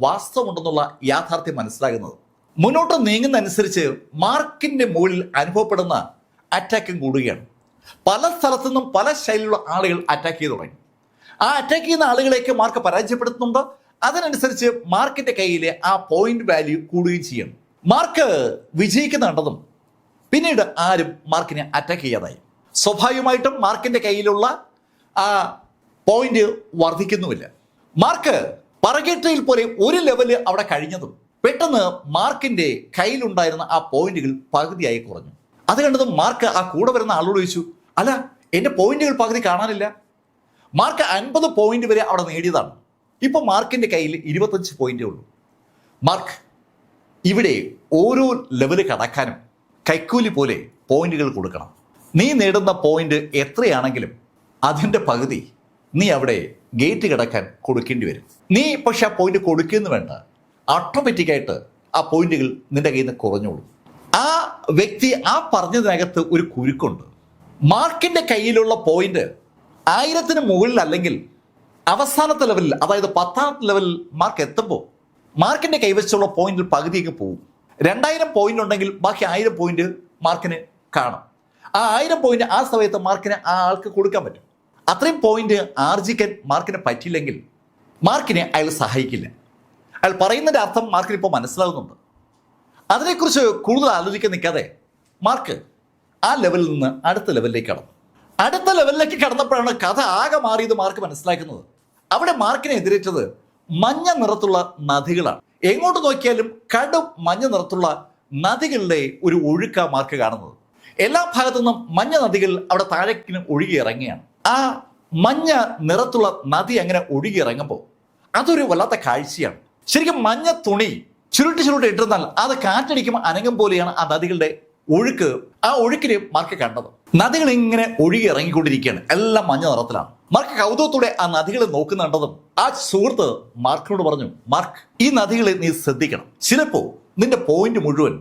വാസ്തവമുണ്ടെന്നുള്ള യാഥാർത്ഥ്യം മനസ്സിലാകുന്നത്. മുന്നോട്ട് നീങ്ങുന്ന അനുസരിച്ച് മാർക്കിന്റെ മുകളിൽ അനുഭവപ്പെടുന്ന അറ്റാക്കും കൂടുകയാണ്. പല സ്ഥലത്തു നിന്നും പല ശൈലിയിലുള്ള ആളുകൾ അറ്റാക്ക് ചെയ്തു തുടങ്ങി. ആ അറ്റാക്ക് ചെയ്യുന്ന ആളുകളെയൊക്കെ മാർക്ക് പരാജയപ്പെടുത്തുന്നുണ്ട്. അതിനനുസരിച്ച് മാർക്കിന്റെ കയ്യിലെ ആ പോയിന്റ് വാല്യൂ കൂടുകയും ചെയ്യണം. മാർക്ക് വിജയിക്കുന്ന കണ്ടതും പിന്നീട് ആരും മാർക്കിനെ അറ്റാക്ക് ചെയ്യാതായി. സ്വാഭാവികമായിട്ടും മാർക്കിന്റെ കയ്യിലുള്ള ആ പോയിന്റ് വർദ്ധിക്കുന്നുമില്ല. മാർക്ക് പറകേറ്റയിൽ പോലെ ഒരു ലെവല് അവിടെ കഴിഞ്ഞതും പെട്ടെന്ന് മാർക്കിന്റെ കയ്യിലുണ്ടായിരുന്ന ആ പോയിന്റുകൾ പകുതിയായി കുറഞ്ഞു. അത് കണ്ടതും മാർക്ക് ആ കൂടെ വരുന്ന ആളോട് ചോദിച്ചു, അല്ല എൻ്റെ പോയിന്റുകൾ പകുതി കാണാനില്ല. മാർക്ക് 50 പോയിന്റ് വരെ അവിടെ നേടിയതാണ്. ഇപ്പൊ മാർക്കിന്റെ കയ്യിൽ 25 പോയിന്റേ ഉള്ളൂ. മാർക്ക്, ഇവിടെ ഓരോ ലെവല് കടക്കാനും കൈക്കൂലി പോലെ പോയിന്റുകൾ കൊടുക്കണം. നീ നേടുന്ന പോയിന്റ് എത്രയാണെങ്കിലും അതിൻ്റെ പകുതി നീ അവിടെ ഗേറ്റ് കിടക്കാൻ കൊടുക്കേണ്ടി വരും. നീ പക്ഷെ ആ പോയിന്റ് കൊടുക്കുന്നു വേണ്ട, ഓട്ടോമാറ്റിക്കായിട്ട് ആ പോയിന്റുകൾ നിന്റെ കയ്യിൽ നിന്ന് കുറഞ്ഞോളൂ. ആ വ്യക്തി ആ പറഞ്ഞതിനകത്ത് ഒരു കുരുക്കുണ്ട്. മാർക്കിന്റെ കയ്യിലുള്ള പോയിന്റ് 1000-ന് മുകളിൽ അല്ലെങ്കിൽ അവസാനത്തെ ലെവലിൽ, അതായത് 10ാമത്തെ ലെവലിൽ മാർക്ക് എത്തുമ്പോൾ മാർക്കിന്റെ കൈവശമുള്ള പോയിന്റിൽ പകുതിയൊക്കെ പോകും. 2000 പോയിന്റ് ഉണ്ടെങ്കിൽ ബാക്കി 1000 പോയിന്റ് മാർക്കിന് കാണും. ആ 1000 പോയിന്റ് ആ സമയത്ത് മാർക്കിന് ആ ആൾക്ക് കൊടുക്കാൻ പറ്റും. അത്രയും പോയിന്റ് ആർജിക്കാൻ മാർക്കിന് പറ്റിയില്ലെങ്കിൽ മാർക്കിനെ അയാൾ സഹായിക്കില്ല. അയാൾ പറയുന്നതിൻ്റെ അർത്ഥം മാർക്കിന് ഇപ്പോൾ മനസ്സിലാകുന്നുണ്ട്. അതിനെക്കുറിച്ച് കൂടുതൽ ആലോചിക്കാൻ നിൽക്കാതെ മാർക്ക് ആ ലെവലിൽ നിന്ന് അടുത്ത ലെവലിലേക്ക് കടന്നു. അടുത്ത ലെവലിലേക്ക് കടന്നപ്പോഴാണ് കഥ ആകെ മാറിയത് മാർക്ക് മനസ്സിലാക്കുന്നത്. അവിടെ മാർക്കിനെ എതിരേറ്റത് മഞ്ഞ നിറത്തുള്ള നദികളാണ്. എങ്ങോട്ട് നോക്കിയാലും കടും മഞ്ഞ നിറത്തുള്ള നദികളുടെ ഒരു ഒഴുക്ക മാർക്ക് കാണുന്നത്. എല്ലാ ഭാഗത്തു നിന്നും മഞ്ഞ നദികൾ അവിടെ താഴേക്കിന് ഒഴുകി ഇറങ്ങിയാണ്. ആ മഞ്ഞ നിറത്തുള്ള നദി അങ്ങനെ ഒഴുകി ഇറങ്ങുമ്പോൾ അതൊരു വല്ലാത്ത കാഴ്ചയാണ്. ശരിക്കും മഞ്ഞ തുണി ചുരുട്ടി ഇട്ടിരുന്നാൽ അത് കാറ്റടിക്കുമ്പോൾ അനങ്ങും പോലെയാണ് ആ നദികളുടെ ഒഴുക്ക്. ആ ഒഴുക്കിന് മാർക്ക് കണ്ടത്. നദികൾ ഇങ്ങനെ ഒഴുകി ഇറങ്ങിക്കൊണ്ടിരിക്കുകയാണ്, എല്ലാം മഞ്ഞ നിറത്തിലാണ്. മാർക്ക് കൗതുകത്തോടെ ആ നദികളെ നോക്കുന്ന കണ്ടതും ആ സുഹൃത്ത് മാർക്കിനോട് പറഞ്ഞു, മാർക്ക്, ഈ നദികളെ നീ ശ്രദ്ധിക്കണം. ചിലപ്പോ നിന്റെ പോയിന്റ് മുഴുവൻ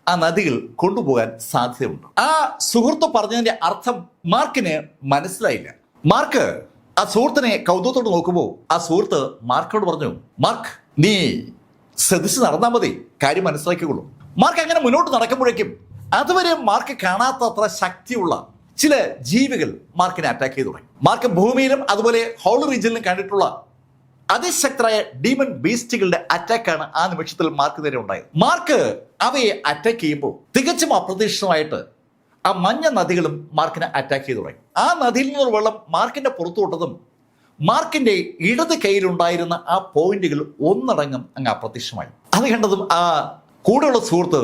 ആ നദികൾ കൊണ്ടുപോകാൻ സാധ്യതയുണ്ട്. ആ സുഹൃത്ത് പറഞ്ഞതിന്റെ അർത്ഥം മാർക്കിന് മനസ്സിലായില്ല. മാർക്ക് ആ സുഹൃത്തിനെ കൗതുകത്തോട് നോക്കുമ്പോൾ ആ സുഹൃത്ത് മാർക്കിനോട് പറഞ്ഞു, മാർക്ക്, നീ ശ്രദ്ധിച്ച് നടന്നാൽ മതി, കാര്യം മനസ്സിലാക്കിക്കൊള്ളൂ. മാർക്ക് അങ്ങനെ മുന്നോട്ട് നടക്കുമ്പോഴേക്കും അതുവരെ മാർക്ക് കാണാത്തത്ര ശക്തിയുള്ള ചില ജീവികൾ മാർക്കിനെ അറ്റാക്ക് ചെയ്തു തുടങ്ങി. മാർക്ക് ഭൂമിയിലും അതുപോലെ ഹോളി റീജിയനിലും കണ്ടിട്ടുള്ള അതിശക്തരായ ഡീമൺ ബീസ്റ്റുകളുടെ അറ്റാക്കാണ് ആ നിമിഷത്തിൽ മാർക്ക് നേരെ ഉണ്ടായത്. മാർക്ക് അവയെ അറ്റാക്ക് ചെയ്യുമ്പോൾ തികച്ചും അപ്രതീക്ഷിതമായിട്ട് ആ മഞ്ഞ നദികളും മാർക്കിനെ അറ്റാക്ക് ചെയ്തു തുടങ്ങി. ആ നദിയിൽ നിന്നുള്ള വെള്ളം മാർക്കിന്റെ പുറത്തു വിട്ടതും മാർക്കിന്റെ ഇടത് കൈയിലുണ്ടായിരുന്ന ആ പോയിന്റുകൾ ഒന്നടങ്കം അങ്ങ് അപ്രത്യക്ഷമായി. അത് കണ്ടതും ആ കൂടെയുള്ള സുഹൃത്ത്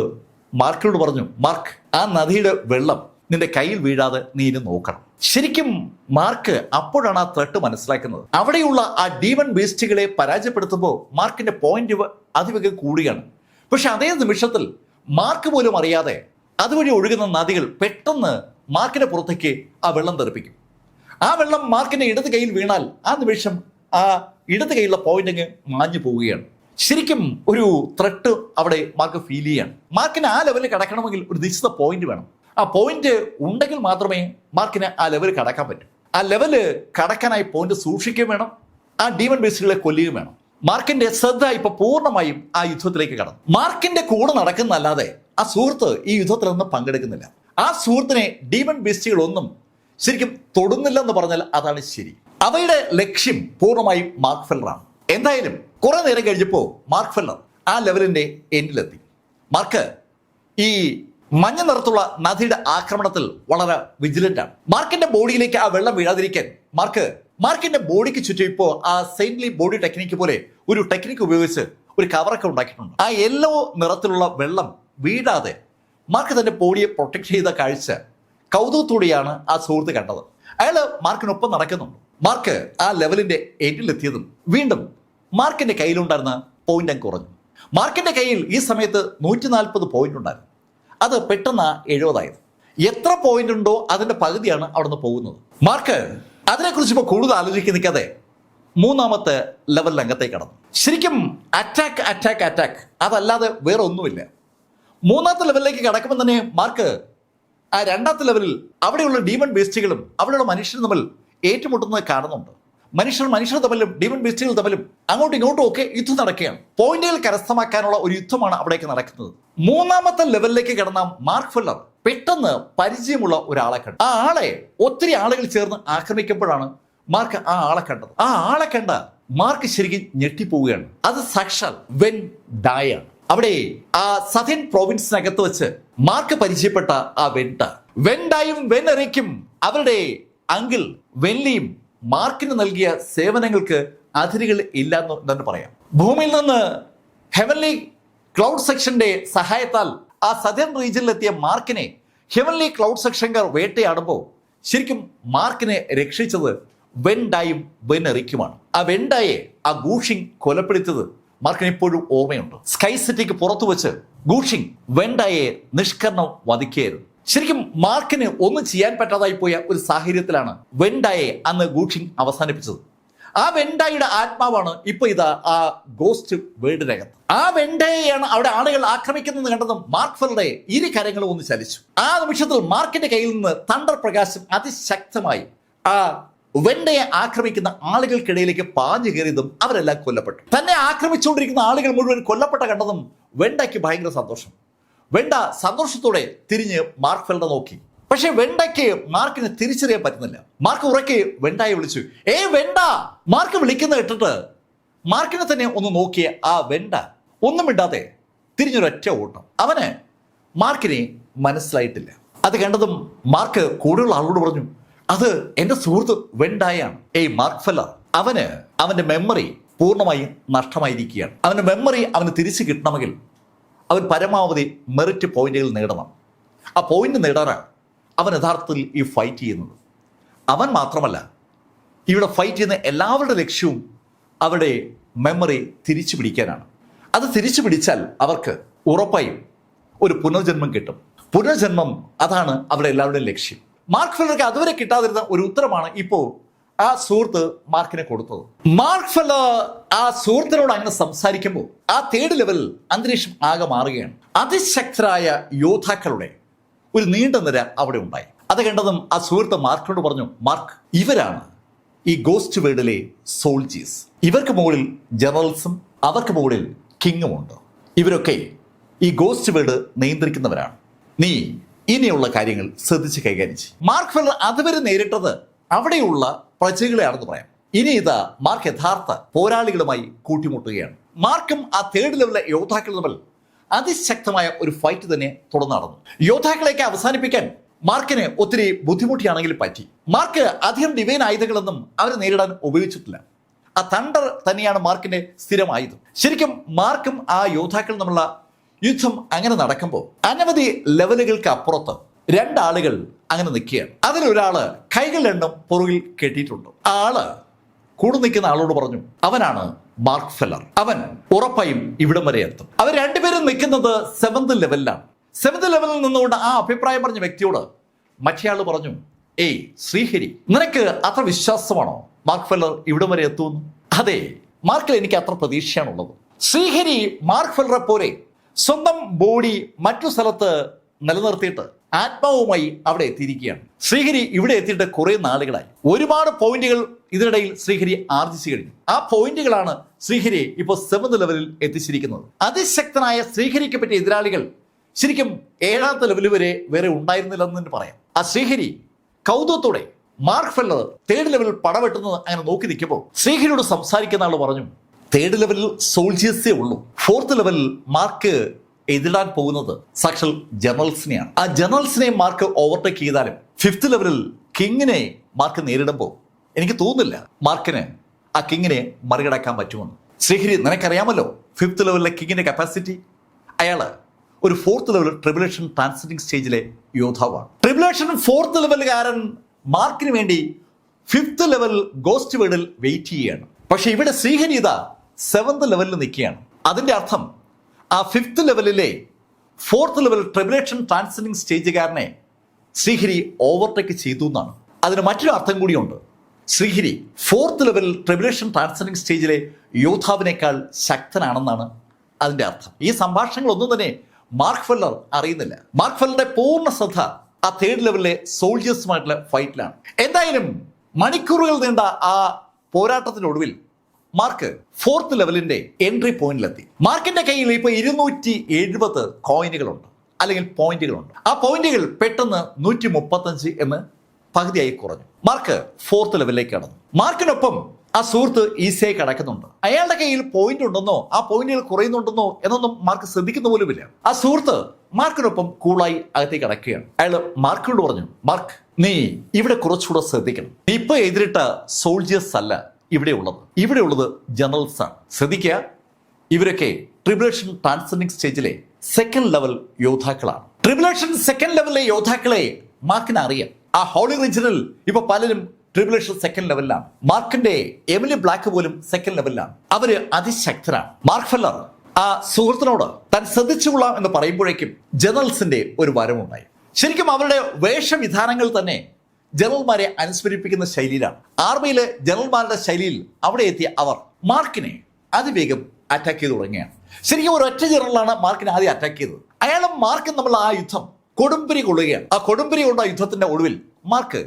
മാർക്കിനോട് പറഞ്ഞു, മാർക്ക്, ആ നദിയുടെ വെള്ളം നിന്റെ കയ്യിൽ വീഴാതെ നീ ഇനി നോക്കണം. ശരിക്കും മാർക്ക് അപ്പോഴാണ് ആ ത്രെട്ട് മനസ്സിലാക്കുന്നത്. അവിടെയുള്ള ആ ഡീമൺ ബീസ്റ്റുകളെ പരാജയപ്പെടുത്തുമ്പോൾ മാർക്കിന്റെ പോയിന്റ് അതിവേഗം കൂടുകയാണ്. പക്ഷെ അതേ നിമിഷത്തിൽ മാർക്ക് പോലും അറിയാതെ അതുവഴി ഒഴുകുന്ന നദികൾ പെട്ടെന്ന് മാർക്കിന്റെ പുറത്തേക്ക് ആ വെള്ളം തെറിപ്പിക്കും. ആ വെള്ളം മാർക്കിന്റെ ഇടത് കൈയിൽ വീണാൽ ആ നിമിഷം ആ ഇടത് കൈയിലുള്ള പോയിന്റ് അങ്ങ് മാഞ്ഞു പോവുകയാണ്. ശരിക്കും ഒരു ത്രെട്ട് അവിടെ മാർക്ക് ഫീൽ ചെയ്യാണ്. മാർക്കിന് ആ ലെവലിൽ കടക്കണമെങ്കിൽ ഒരു നിശ്ചിത പോയിന്റ് വേണം. ആ പോയിന്റ് ഉണ്ടെങ്കിൽ മാത്രമേ മാർക്കിന് ആ ലെവൽ കടക്കാൻ പറ്റൂ. ആ ലെവല് കടക്കാനായി പോയിന്റ് സൂക്ഷിക്കുകയും വേണം, ആ ഡീമൺ ബീസ്റ്റുകളെ കൊല്ലുകയും വേണം. മാർക്കിന്റെ ശ്രദ്ധ ഇപ്പൊ പൂർണ്ണമായും ആ യുദ്ധത്തിലേക്ക് കടന്നു. മാർക്കിന്റെ കൂടെ നടക്കുന്നല്ലാതെ ആ സുഹൃത്ത് ഈ യുദ്ധത്തിലൊന്നും പങ്കെടുക്കുന്നില്ല. ആ സുഹൃത്തിനെ ഡീമൺ ബീസ്റ്റുകളൊന്നും ശരിക്കും തൊടുന്നില്ലെന്ന് പറഞ്ഞാൽ അതാണ് ശരി. അവയുടെ ലക്ഷ്യം പൂർണ്ണമായും മാർക്ക് ഫെല്ലറാണ്. എന്തായാലും കുറെ നേരം കഴിഞ്ഞപ്പോൾ മാർക്ക് ഫെല്ലർ ആ ലെവലിന്റെ എൻഡിലെത്തി. മാർക്ക് ഈ മഞ്ഞ നിറത്തുള്ള നദിയുടെ ആക്രമണത്തിൽ വളരെ വിജിലന്റ് ആണ്. മാർക്കിന്റെ ബോഡിയിലേക്ക് ആ വെള്ളം വീഴാതിരിക്കാൻ മാർക്കിന്റെ ബോഡിക്ക് ചുറ്റും ഇപ്പോൾ ആ സെയിന്റ്ലി ബോഡി ടെക്നിക്ക് പോലെ ഒരു ടെക്നിക്ക് ഉപയോഗിച്ച് ഒരു കവറൊക്കെ ഉണ്ടാക്കിയിട്ടുണ്ട്. ആ യെല്ലോ നിറത്തിലുള്ള വെള്ളം വീഴാതെ മാർക്ക് തന്റെ ബോഡിയെ പ്രൊട്ടക്ട് ചെയ്ത കാഴ്ച കൗതുകത്തോടെയാണ് ആ സുഹൃത്ത് കണ്ടത്. അയാൾ മാർക്കിനൊപ്പം നടക്കുന്നുണ്ട്. മാർക്ക് ആ ലെവലിന്റെ എൻഡിലെത്തിയതും വീണ്ടും മാർക്കിന്റെ കയ്യിലുണ്ടായിരുന്ന പോയിന്റ് അങ്ങ് കുറഞ്ഞു. മാർക്കിന്റെ കയ്യിൽ ഈ സമയത്ത് 140 പോയിന്റ് ഉണ്ടായിരുന്നു. അത് പെട്ടെന്ന് 70 ആയത്. എത്ര പോയിന്റ് ഉണ്ടോ അതിന്റെ പകുതിയാണ് അവിടുന്ന് പോകുന്നത്. മാർക്ക് അതിനെക്കുറിച്ച് ഇപ്പോൾ കൂടുതൽ ആലോചിക്കാൻ നിൽക്കാതെ മൂന്നാമത്തെ ലെവൽ രംഗത്തേക്ക് കടന്നു. ശരിക്കും അറ്റാക്ക് അതല്ലാതെ വേറെ ഒന്നുമില്ല. മൂന്നാമത്തെ ലെവലിലേക്ക് കടക്കുമ്പോൾ തന്നെ മാർക്ക് ആ രണ്ടാമത്തെ ലെവലിൽ അവിടെയുള്ള ഡീമൺ ബീസ്റ്റുകളും അവിടെയുള്ള മനുഷ്യരും തമ്മിൽ ഏറ്റുമുട്ടുന്നത് കാണുന്നുണ്ട്. മനുഷ്യർ തമ്മിലും ഡീമൺ ബീസ്റ്റുകൾ തമ്മിലും അങ്ങോട്ടും ഇങ്ങോട്ടും ഒക്കെ യുദ്ധം നടക്കുകയാണ്. പോയിന്റുകൾ കരസ്ഥമാക്കാനുള്ള ഒരു യുദ്ധമാണ് അവിടേക്ക് നടക്കുന്നത്. മൂന്നാമത്തെ ലെവലിലേക്ക് കിടന്ന മാർക്ക് ഫെല്ലർ പെട്ടെന്ന് പരിചയമുള്ള ഒരാളെ കണ്ടു. ആ ആളെ ഒത്തിരി ആളുകൾ ചേർന്ന് ആക്രമിക്കുമ്പോഴാണ് മാർക്ക് ആ ആളെ കണ്ടത്. ആ ആളെ കണ്ട മാർക്ക് ശരിക്കും ഞെട്ടിപ്പോവുകയാണ്. അത് സാക്ഷാൽ വെൻ ഡായാണ്. അവിടെ ആ സതേൺ പ്രോവിൻസിനകത്ത് വെച്ച് മാർക്ക് പരിചയപ്പെട്ട ആ വെൻഡായും വെനറിക്കും അവരുടെ അങ്കിൾ വെൻലിയും മാർക്കിന് നൽകിയ സേവനങ്ങൾക്ക് അതിരുകൾ ഇല്ല എന്ന് തന്നെ പറയാം. ഭൂമിയിൽ നിന്ന് ഹെവൻലി ക്ലൗഡ് സെക്ഷന്റെ സഹായത്താൽ ആ സതേൺ റീജിയനിലെത്തിയ മാർക്കിനെ ഹെവൻലി ക്ലൗഡ് സെക്ഷൻകാർ വേട്ടയാടുമ്പോൾ ശരിക്കും മാർക്കിനെ രക്ഷിച്ചത് വെൻഡായും വെനറിക്കുമാണ്. ആ വെൻഡായെ ആ ഗൂഷിങ് കൊലപ്പെടുത്തിയത് മാർക്കിന് ഇപ്പോഴും ഓർമ്മയുണ്ട്. സ്കൈ സിറ്റിക്ക് പുറത്തു വെച്ച് ഗൂഷിങ് വെൻഡായെ നിഷ്കരണം വധിക്കുകയായിരുന്നു. ശരിക്കും മാർക്കിന് ഒന്നും ചെയ്യാൻ പറ്റാതായി പോയ ഒരു സാഹചര്യത്തിലാണ് വെൻഡായെ അന്ന് ഗൂഷിങ് അവസാനിപ്പിച്ചത്. ആ വെൻഡായുടെ ആത്മാവാണ് ഇപ്പൊ ഇതാ ആ ഗോസ്റ്റ് വേൾഡിനകത്ത്. ആ വെൻഡായെയാണ് അവിടെ ആളുകൾ ആക്രമിക്കുന്നത് കണ്ടതും മാർക്ക് ഫെല്ലറുടെ ഇരു കരങ്ങളും ഒന്ന് ചലിച്ചു. ആ നിമിഷത്തിൽ മാർക്കിന്റെ കയ്യിൽ നിന്ന് തണ്ടർ പ്രകാശം അതിശക്തമായി ആ വെൻഡയെ ആക്രമിക്കുന്ന ആളുകൾക്കിടയിലേക്ക് പാഞ്ഞു കയറിയതും അവരെല്ലാം കൊല്ലപ്പെട്ടു. തന്നെ ആക്രമിച്ചുകൊണ്ടിരിക്കുന്ന ആളുകൾ മുഴുവൻ കൊല്ലപ്പെട്ട കണ്ടതും വെണ്ടയ്ക്ക് ഭയങ്കര സന്തോഷം. വെണ്ട സന്തോഷത്തോടെ തിരിഞ്ഞ് മാർക്ക് ഫെല്ലറെ നോക്കി. പക്ഷെ വെണ്ടയ്ക്ക് മാർക്കിനെ തിരിച്ചറിയാൻ പറ്റുന്നില്ല. മാർക്ക് ഉറക്കെ വെണ്ടായെ വിളിച്ചു, വെണ്ട. മാർക്ക് വിളിക്കുന്ന കേട്ടിട്ട് മാർക്കിനെ തന്നെ ഒന്ന് നോക്കിയ ആ വെണ്ട ഒന്നും മിണ്ടാതെ തിരിഞ്ഞൊരൊറ്റ ഓട്ടം. അവന് മാർക്കിനെ മനസ്സിലായിട്ടില്ല. അത് കണ്ടതും മാർക്ക് കൂടെയുള്ള ആളോട് പറഞ്ഞു, അത് എന്റെ സുഹൃത്ത് വെൻഡായാണ്. മാർക്ക് ഫെല്ലർ, അവന്റെ മെമ്മറി പൂർണ്ണമായും നഷ്ടമായിരിക്കുകയാണ്. അവന്റെ മെമ്മറി അവന് തിരിച്ചു കിട്ടണമെങ്കിൽ അവൻ പരമാവധി മെറിറ്റ് പോയിന്റുകൾ നേടണം. ആ പോയിന്റ് നേടാനാണ് അവൻ യഥാർത്ഥത്തിൽ ഈ ഫൈറ്റ് ചെയ്യുന്നത്. അവൻ മാത്രമല്ല, ഇവിടെ ഫൈറ്റ് ചെയ്യുന്ന എല്ലാവരുടെ ലക്ഷ്യവും അവരുടെ മെമ്മറി തിരിച്ചു പിടിക്കാനാണ്. അത് തിരിച്ചു പിടിച്ചാൽ അവർക്ക് ഉറപ്പായും ഒരു പുനർജന്മം കിട്ടും. പുനർജന്മം അതാണ് അവരുടെ എല്ലാവരുടെയും ലക്ഷ്യം. മാർക്ക് ഫെല്ലർക്ക് അതുവരെ കിട്ടാതിരുന്ന ഒരു ഉത്തരമാണ് ഇപ്പോൾ ആ സുഹൃത്ത് മാർക്കിനെ കൊടുത്തത്. മാർക്ക് ഫെല്ലർ ആ സുഹൃത്തിനോട് അങ്ങനെ സംസാരിക്കുമ്പോൾ ആ തേർഡ് ലെവലിൽ അന്തരീക്ഷം ആകെ മാറുകയാണ്. അതിശക്തരായ യോദ്ധാക്കളുടെ ഒരു നീണ്ട നിര അവിടെ ഉണ്ടായി. അത് കണ്ടതും ആ സുഹൃത്ത് മാർക്കിനോട് പറഞ്ഞു, മാർക്ക്, ഇവരാണ് ഈ ഗോസ്റ്റ് വേൾഡിലെ സോൾജേഴ്സ്. ഇവർക്ക് മുകളിൽ ജനറൽസും അവർക്ക് മുകളിൽ കിങ്ങും ഉണ്ട്. ഇവരൊക്കെ ഈ ഗോസ്റ്റ് വേൾഡ് നിയന്ത്രിക്കുന്നവരാണ്. നീ ഇനിയുള്ള കാര്യങ്ങൾ ശ്രദ്ധിച്ച് കൈകാര്യം ചെയ്യും. മാർക്ക് ഫെല്ലർ അതുവരെ നേരിട്ടത് അവിടെയുള്ള പ്രജകളെയാണെന്ന് പറയാം. ഇനി ഇതാ മാർക്ക് യഥാർത്ഥ പോരാളികളുമായി കൂട്ടിമുട്ടുകയാണ്. മാർക്കും ആ തേർഡ് ലെവലിലെ യോദ്ധാക്കൾ തമ്മിൽ അതിശക്തമായ ഒരു ഫൈറ്റ് തന്നെ തുടർന്ന് നടന്നു. യോദ്ധാക്കളെയൊക്കെ അവസാനിപ്പിക്കാൻ മാർക്കിന് ഒത്തിരി ബുദ്ധിമുട്ടിയാണെങ്കിലും പറ്റി. മാർക്ക് അധികം ഡിവൈൻ ആയുധങ്ങളൊന്നും അവർ നേരിടാൻ ഉപയോഗിച്ചിട്ടില്ല. ആ തണ്ടർ തന്നെയാണ് മാർക്കിന്റെ സ്ഥിരം ആയുധം. ശരിക്കും മാർക്കും ആ യോദ്ധാക്കളും തമ്മിലുള്ള യുദ്ധം അങ്ങനെ നടക്കുമ്പോൾ അനവധി ലെവലുകൾക്ക് അപ്പുറത്ത് രണ്ടാളുകൾ അങ്ങനെ നിൽക്കുകയാണ്. അതിലൊരാള് കൈകൾ രണ്ടും പുറകിൽ കെട്ടിയിട്ടുണ്ട്. ആ ആള് കൂടെ നിൽക്കുന്ന ആളോട് പറഞ്ഞു, അവനാണ് മാർക്ക് ഫെല്ലർ. അവൻ ഉറപ്പായും ഇവിടം വരെ എത്തും. അവർ രണ്ടുപേരും നിൽക്കുന്നത് 7th ലെവലിലാണ്. 7th ലെവലിൽ നിന്നുകൊണ്ട് ആ അഭിപ്രായം പറഞ്ഞ വ്യക്തിയോട് മറ്റേയാള് പറഞ്ഞു, ഏയ് ശ്രീഹരി, നിനക്ക് അത്ര വിശ്വാസമാണോ മാർക്ക് ഫെല്ലർ ഇവിടം വരെ എത്തുമെന്ന്? അതെ, മാർക്കിൽ എനിക്ക് അത്ര പ്രതീക്ഷയാണുള്ളത്. ശ്രീഹരി മാർക്ക് ഫെല്ലറെ പോലെ സ്വന്തം ബോഡി മറ്റു സ്ഥലത്ത് നിലനിർത്തിയിട്ട് ആത്മാവുമായി അവിടെ എത്തിയിരിക്കുകയാണ്. ശ്രീഹരി ഇവിടെ എത്തിയിട്ട് കുറെ നാളുകളായി. ഒരുപാട് പോയിന്റുകൾ ഇതിനിടയിൽ ശ്രീഹരി ആർജിച്ചു കഴിഞ്ഞു. ആ പോയിന്റുകളാണ് ശ്രീഹരിയെ ഇപ്പോൾ 7th ലെവലിൽ എത്തിച്ചിരിക്കുന്നത്. അതിശക്തനായ ശ്രീഹരിക്ക് പറ്റിയ എതിരാളികൾ ശരിക്കും 7th ലെവൽ വരെ വേറെ ഉണ്ടായിരുന്നില്ലെന്ന് തന്നെ പറയാം. ആ ശ്രീഹരി കൗതുകത്തോടെ മാർക്ക് ഫെല്ലർ 3rd ലെവലിൽ പടവെട്ടുന്നത് അങ്ങനെ നോക്കി നിൽക്കുമ്പോൾ ശ്രീഹരിയോട് സംസാരിക്കുന്ന ആൾ പറഞ്ഞു, 3rd ലെവലിൽ സോൾജിയേഴ്സേ ഉള്ളൂ. 4th ലെവലിൽ മാർക്ക് എതിരാൻ പോകുന്നത് സാക്ഷൽ ജനറൽസിനെയാണ്. ആ ജനറൽസിനെ മാർക്ക് ഓവർടേക്ക് ചെയ്താലും 5th ലെവലിൽ കിങ്ങിനെ മാർക്ക് നേരിടുമ്പോൾ എനിക്ക് തോന്നുന്നില്ല മാർക്കിന് ആ കിങ്ങിനെ മറികടക്കാൻ പറ്റുമെന്ന്. ശ്രീഹരി, നിനക്കറിയാമല്ലോ 5th ലെവലിലെ കിങ്ങിന്റെ കപ്പാസിറ്റി. അയാള് ഒരു 4th ലെവൽ ട്രിബുലേഷൻ ട്രാൻസിറ്റിംഗ് സ്റ്റേജിലെ യോദ്ധാവാണ്. ട്രിബുലേഷൻ 4th ലെവലുകാരൻ മാർക്കിന് വേണ്ടി 5th ലെവൽ ഗോസ്റ്റ് വേർഡിൽ വെയിറ്റ് ചെയ്യുകയാണ്. പക്ഷെ ഇവിടെ ശ്രീഹരി ഇതാ 7th ലെവലിൽ നിൽക്കുകയാണ്. അതിന്റെ അർത്ഥം ആ 5th ലെവലിലെ 4th ലെവൽ ട്രിബുലേഷൻ ട്രാൻസിറ്റിംഗ് സ്റ്റേജുകാരനെ ശ്രീഹരി ഓവർടേക്ക് ചെയ്തു എന്നാണ്. അതിന് മറ്റൊരു അർത്ഥം കൂടിയുണ്ട്. Sreehari 4th level tribulation transiting സ്റ്റേജിലെ യോദ്ധാവിനേക്കാൾ ശക്തനാണെന്നാണ് അതിന്റെ അർത്ഥം. ഈ സംഭാഷണങ്ങളൊന്നും തന്നെ മാർക്ക് ഫെല്ലർ അറിയുന്നില്ല. മാർക്ക് ഫെല്ലറുടെ പൂർണ്ണ ശ്രദ്ധ ആ 3rd ലെവലിലെ സോൾജിയേഴ്സുമായിട്ടുള്ള ഫൈറ്റിലാണ്. എന്തായാലും മണിക്കൂറുകൾ നീണ്ട ആ പോരാട്ടത്തിനൊടുവിൽ മാർക്ക് 4th ലെവലിന്റെ എൻട്രി പോയിന്റിലെത്തി. മാർക്കിന്റെ കയ്യിൽ ഇപ്പൊ 270 കോയിനുകളുണ്ട്, അല്ലെങ്കിൽ പോയിന്റുകളുണ്ട്. ആ പോയിന്റുകൾ പെട്ടെന്ന് 135 എന്ന് പകുതിയായി കുറഞ്ഞു. മാർക്ക് 4th ലെവലിലേക്ക് കടന്നു. മാർക്കിനൊപ്പം ആ സുഹൃത്ത് ഈസിയായി കടക്കുന്നുണ്ട്. അയാളുടെ കയ്യിൽ പോയിന്റ് ഉണ്ടെന്നോ ആ പോയിന്റുകൾ കുറയുന്നുണ്ടെന്നോ എന്നൊന്നും മാർക്ക് ശ്രദ്ധിക്കുന്ന പോലുമില്ല. ആ സുഹൃത്ത് മാർക്കിനൊപ്പം കൂളായി അകത്തേക്ക് കടക്കുകയാണ്. അയാൾ മാർക്കിനോട് പറഞ്ഞു, മാർക്ക്, നീ ഇവിടെ കുറച്ചുകൂടെ ശ്രദ്ധിക്കണം. നീ ഇപ്പൊ എതിരിട്ട സോൾജിയേഴ്സ് അല്ല ഇവിടെയുള്ളത് ജനറൽസ് ആണ്. ശ്രദ്ധിക്കുക, ഇവരൊക്കെ ട്രിബുലേഷൻ ട്രാൻസിറ്റിംഗ് സ്റ്റേജിലെ 2nd ലെവൽ യോദ്ധാക്കളാണ്. ട്രിബുലേഷൻ 2nd ലെവലിലെ യോദ്ധാക്കളെ മാർക്കിന് അറിയാം. ആ ഹോളി റീജിയനിൽ ഇപ്പൊ പലരും ട്രിബുലേഷൻ 2nd ലെവലിലാണ്. മാർക്കിന്റെ എമിലി ബ്ലാക്ക് പോലും 2nd ലെവലിലാണ്. അവര് അതിശക്തരാണ്. മാർക്ക് ഫെല്ലർ ആ സുഹൃത്തിനോട് താൻ ശ്രദ്ധിച്ചുകൊള്ളാം എന്ന് പറയുമ്പോഴേക്കും ജനറൽസിന്റെ ഒരു വരവുണ്ടായി. ശരിക്കും അവരുടെ വേഷവിധാനങ്ങൾ തന്നെ ജനറൽമാരെ അനുസ്മരിപ്പിക്കുന്ന ശൈലിയിലാണ്. ആർമിയിലെ ജനറൽമാരുടെ ശൈലിയിൽ അവിടെ എത്തിയ അവർ മാർക്കിനെ അതിവേഗം അറ്റാക്ക് ചെയ്ത് തുടങ്ങുകയാണ്. ശരിക്കും ഒരു ഒറ്റ ജനറലാണ് മാർക്കിനെ ആദ്യം അറ്റാക്ക് ചെയ്തത്. അയാളും മാർക്കും നമ്മൾ ആ യുദ്ധം കൊടുമ്പിരി കൊള്ളുകയാണ്. ആ കൊടുമ്പിരി കൊണ്ട യുദ്ധത്തിന്റെ ഒടുവിൽ മാർക്ക്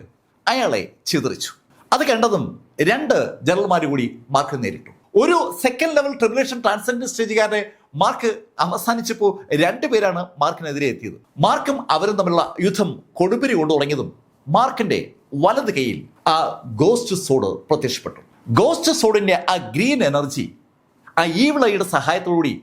അയാളെ ചിതറിച്ചു. അത് കണ്ടതും 2 ജനറൽമാർ കൂടി മാർക്ക് നേരിട്ടു. ഒരു 2nd ലെവൽ ട്രിബുലേഷൻ ട്രാൻസിറ്റിംഗ് സ്റ്റേജുകാരനെ മാർക്ക് അവസാനിച്ചപ്പോൾ 2 പേരാണ് മാർക്കിനെതിരെ എത്തിയത്. മാർക്കും അവരും തമ്മിലുള്ള യുദ്ധം കൊടുമ്പിരി കൊണ്ടു തുടങ്ങിയതും മാർക്കിന്റെ വലത് കൈയിൽ ആ ഗോസ്റ്റ് സോഡ് പ്രത്യക്ഷപ്പെട്ടു. ഗോസ്റ്റ് സോഡിന്റെ ആ ഗ്രീൻ എനർജി ആ ഈവിളയുടെ സഹായത്തോടുകൂടി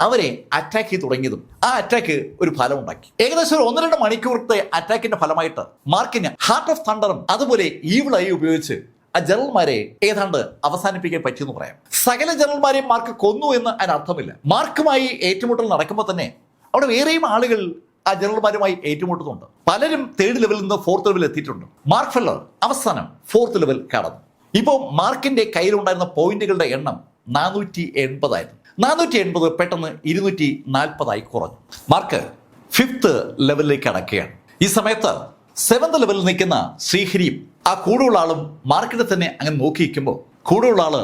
അവരെ അറ്റാക്ക് ചെയ്ത് തുടങ്ങിയതും ആ അറ്റാക്ക് ഒരു ഫലം ഉണ്ടാക്കി. ഏകദേശം ഒരു 1-2 മണിക്കൂറത്തെ അറ്റാക്കിന്റെ ഫലമായിട്ട് മാർക്കിന് ഹാർട്ട് ഓഫ് തണ്ടറും അതുപോലെ ഈവിളായി ഉപയോഗിച്ച് ആ ജനറൽമാരെ ഏതാണ്ട് അവസാനിപ്പിക്കാൻ പറ്റിയെന്ന് പറയാം. സകല ജനറൽമാരെയും മാർക്ക് കൊന്നു എന്ന് അതിനർത്ഥമില്ല. മാർക്കുമായി ഏറ്റുമുട്ടൽ നടക്കുമ്പോൾ തന്നെ അവിടെ വേറെയും ആളുകൾ ആ ജനറൽമാരുമായി ഏറ്റുമുട്ടുന്നുണ്ട്. പലരും 3rd ലെവലിൽ നിന്ന് 4th ലെവലിൽ എത്തിയിട്ടുണ്ട്. മാർക്ക് ഫെല്ലർ അവസാനം 4th ലെവൽ കടന്നു. ഇപ്പോൾ മാർക്കിന്റെ കയ്യിലുണ്ടായിരുന്ന പോയിന്റുകളുടെ എണ്ണം 480 ആയിരുന്നു. 480 പെട്ടെന്ന് 240 കുറഞ്ഞു. മാർക്ക് 5th ലെവലിലേക്ക് അടക്കുകയാണ്. ഈ സമയത്ത് 7th ലെവലിൽ നിൽക്കുന്ന ശ്രീഹരിയും ആ കൂടെയുള്ള ആളും മാർക്കിനെ തന്നെ അങ്ങനെ നോക്കി നിൽക്കുമ്പോൾ കൂടെയുള്ള ആള്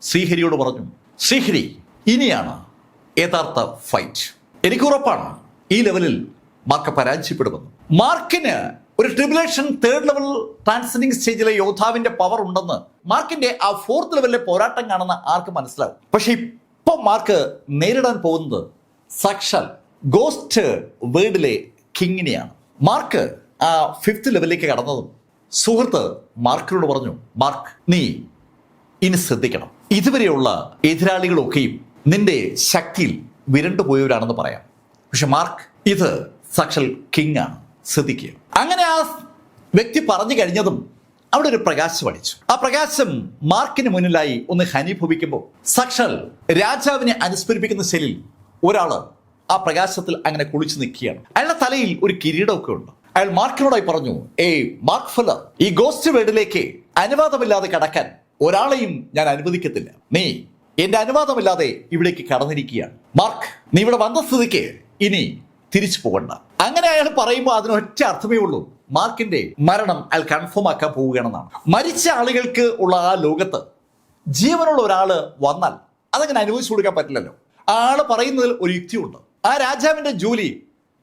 ശ്രീഹരിയോട് പറഞ്ഞു, ശ്രീഹരി, ഇനിയാണ് യഥാർത്ഥ ഫൈറ്റ്. എനിക്ക് ഉറപ്പാണ് ഈ ലെവലിൽ മാർക്ക് പരാജയപ്പെടുമെന്ന്. മാർക്കിന് ഒരു ട്രിബുലേഷൻ 3rd ലെവൽ ട്രാൻസിറ്റിംഗ് സ്റ്റേജിലെ യോദ്ധാവിന്റെ പവർ ഉണ്ടെന്ന് മാർക്കിന്റെ ആ 4th ലെവലിലെ പോരാട്ടം കാണുന്ന ആർക്ക് മനസ്സിലാവും. പക്ഷെ ഇപ്പൊ മാർക്ക് നേരിടാൻ പോകുന്നത് സാക്ഷാൽ ഗോസ്റ്റ് വേർഡിലെ കിങ്ങിനെയാണ്. മാർക്ക് ആ 5th ലെവലിലേക്ക് കടന്നതും സുഹൃത്ത് മാർക്കിനോട് പറഞ്ഞു, മാർക്ക്, നീ ഇനി ശ്രദ്ധിക്കണം. ഇതുവരെയുള്ള എതിരാളികളൊക്കെയും നിന്റെ ശക്തിയിൽ വിരണ്ടു പോയവരാണെന്ന് പറയാം. പക്ഷെ മാർക്ക്, ഇത് സാക്ഷൽ കിങ് ആണ്, ശ്രദ്ധിക്കുക. അങ്ങനെ ആ വ്യക്തി പറഞ്ഞു കഴിഞ്ഞതും അവിടെ ഒരു പ്രകാശം അടിച്ചു. ആ പ്രകാശം മാർക്കിന് മുന്നിലായി ഒന്ന് ഘനീഭവിക്കുമ്പോൾ സാക്ഷാൽ രാജാവിനെ അനുസ്മരിപ്പിക്കുന്ന ശൈലിയിൽ ഒരാള് ആ പ്രകാശത്തിൽ അങ്ങനെ കുളിച്ചു നിൽക്കുകയാണ്. അയാളുടെ തലയിൽ ഒരു കിരീടമൊക്കെ ഉണ്ട്. അയാൾ മാർക്കിനോടായി പറഞ്ഞു, ഏയ് മാർക്ക് ഫെല്ലർ, ഈ ഗോസ്റ്റ് വേൾഡിലേക്ക് അനുവാദമില്ലാതെ കടക്കാൻ ഒരാളെയും ഞാൻ അനുവദിക്കത്തില്ല. നീ എന്റെ അനുവാദമില്ലാതെ ഇവിടേക്ക് കടന്നിരിക്കുകയാണ്. മാർക്ക്, നീ ഇവിടെ വന്ന സ്ഥിതിക്ക് ഇനി തിരിച്ചു പോകണ്ട. അങ്ങനെ അയാൾ പറയുമ്പോൾ അതിനൊറ്റ അർത്ഥമേ ഉള്ളൂ, മാർക്കിന്റെ മരണം അയാൾ കൺഫേം ആക്കാൻ പോവുകയാണെന്നാണ്. മരിച്ച ആളുകൾക്ക് ഉള്ള ആ ലോകത്ത് ജീവനുള്ള ഒരാള് വന്നാൽ അതങ്ങനെ അനുവദിച്ചു കൊടുക്കാൻ പറ്റില്ലല്ലോ. ആ ആള് പറയുന്നതിൽ ഒരു യുക്തിയുണ്ട്. ആ രാജാവിന്റെ ജോലി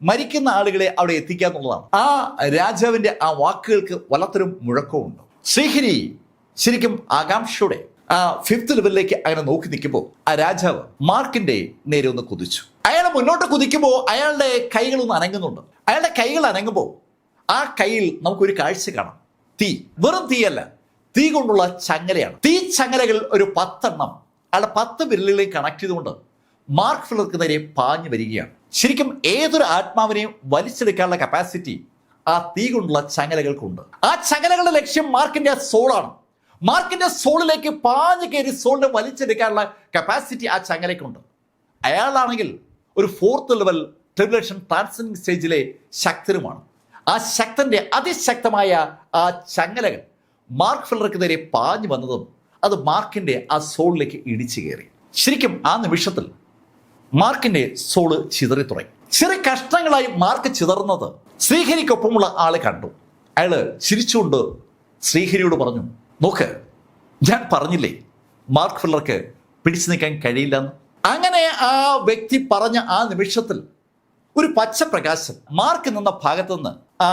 മരിക്കുന്ന ആളുകളെ അവിടെ എത്തിക്കുക എന്നുള്ളതാണ്. ആ രാജാവിന്റെ ആ വാക്കുകൾക്ക് വല്ലാത്തൊരു മുഴക്കമുണ്ട്. ശ്രീഹരി ശരിക്കും ആകാംക്ഷയോടെ ആ 5th ലെവലിലേക്ക് അങ്ങനെ നോക്കി നിൽക്കുമ്പോൾ ആ രാജാവ് മാർക്കിന്റെ നേരെ ഒന്ന് കുതിച്ചു. അയാൾ മുന്നോട്ട് കുതിക്കുമ്പോൾ അയാളുടെ കൈകളൊന്ന് അനങ്ങുന്നുണ്ട്. അയാളുടെ കൈകൾ അനങ്ങുമ്പോൾ ആ കയ്യിൽ നമുക്കൊരു കാഴ്ച കാണാം. തീ, വെറും തീയല്ല, തീ കൊണ്ടുള്ള ചങ്ങലയാണ്. തീ ചങ്ങലകൾ ഒരു 10 എണ്ണം അയാളുടെ 10 വിരലുകളെയും കണക്ട് ചെയ്തുകൊണ്ട് മാർക്ക് ഫെല്ലർക്ക് നേരെ പാഞ്ഞു വരികയാണ്. ശരിക്കും ഏതൊരു ആത്മാവിനെയും വലിച്ചെടുക്കാനുള്ള കപ്പാസിറ്റി ആ തീ കൊണ്ടുള്ള ചങ്ങലകൾക്കുണ്ട്. ആ ചങ്ങലകളുടെ ലക്ഷ്യം മാർക്കിന്റെ സോളാണ്. മാർക്കിന്റെ സോളിലേക്ക് പാഞ്ഞു കയറി സോളിനെ വലിച്ചെടുക്കാനുള്ള കപ്പാസിറ്റി ആ ചങ്ങലയ്ക്കുണ്ട്. അയാളാണെങ്കിൽ ഒരു 4th ലെവൽ ട്രിബുലേഷൻ ട്രാൻസെൻഡിങ് സ്റ്റേജിലെ ശക്തരുമാണ്. ആ ശക്തന്റെ അതിശക്തമായ ആ ചങ്ങലകൾ മാർക്ക് ഫെല്ലർക്ക് നേരെ പാഞ്ഞു വന്നതും അത് മാർക്കിന്റെ ആ സോളിലേക്ക് ഇടിച്ചു കയറി. ശരിക്കും ആ നിമിഷത്തിൽ മാർക്കിന്റെ സോള് ചിതറി തുടങ്ങി. ചെറിയ കഷ്ണങ്ങളായി മാർക്ക് ചിതറുന്നത് ശ്രീഹരിക്കൊപ്പമുള്ള ആളെ കണ്ടു. അയാള് ചിരിച്ചുകൊണ്ട് ശ്രീഹരിയോട് പറഞ്ഞു, നോക്ക്, ഞാൻ പറഞ്ഞില്ലേ മാർക്ക് ഫെല്ലർക്ക് പിടിച്ചു നിൽക്കാൻ കഴിയില്ലെന്ന്. അങ്ങനെ ആ വ്യക്തി പറഞ്ഞ ആ നിമിഷത്തിൽ ഒരു പച്ച പ്രകാശം മാർക്ക് നിന്ന ഭാഗത്തു നിന്ന് ആ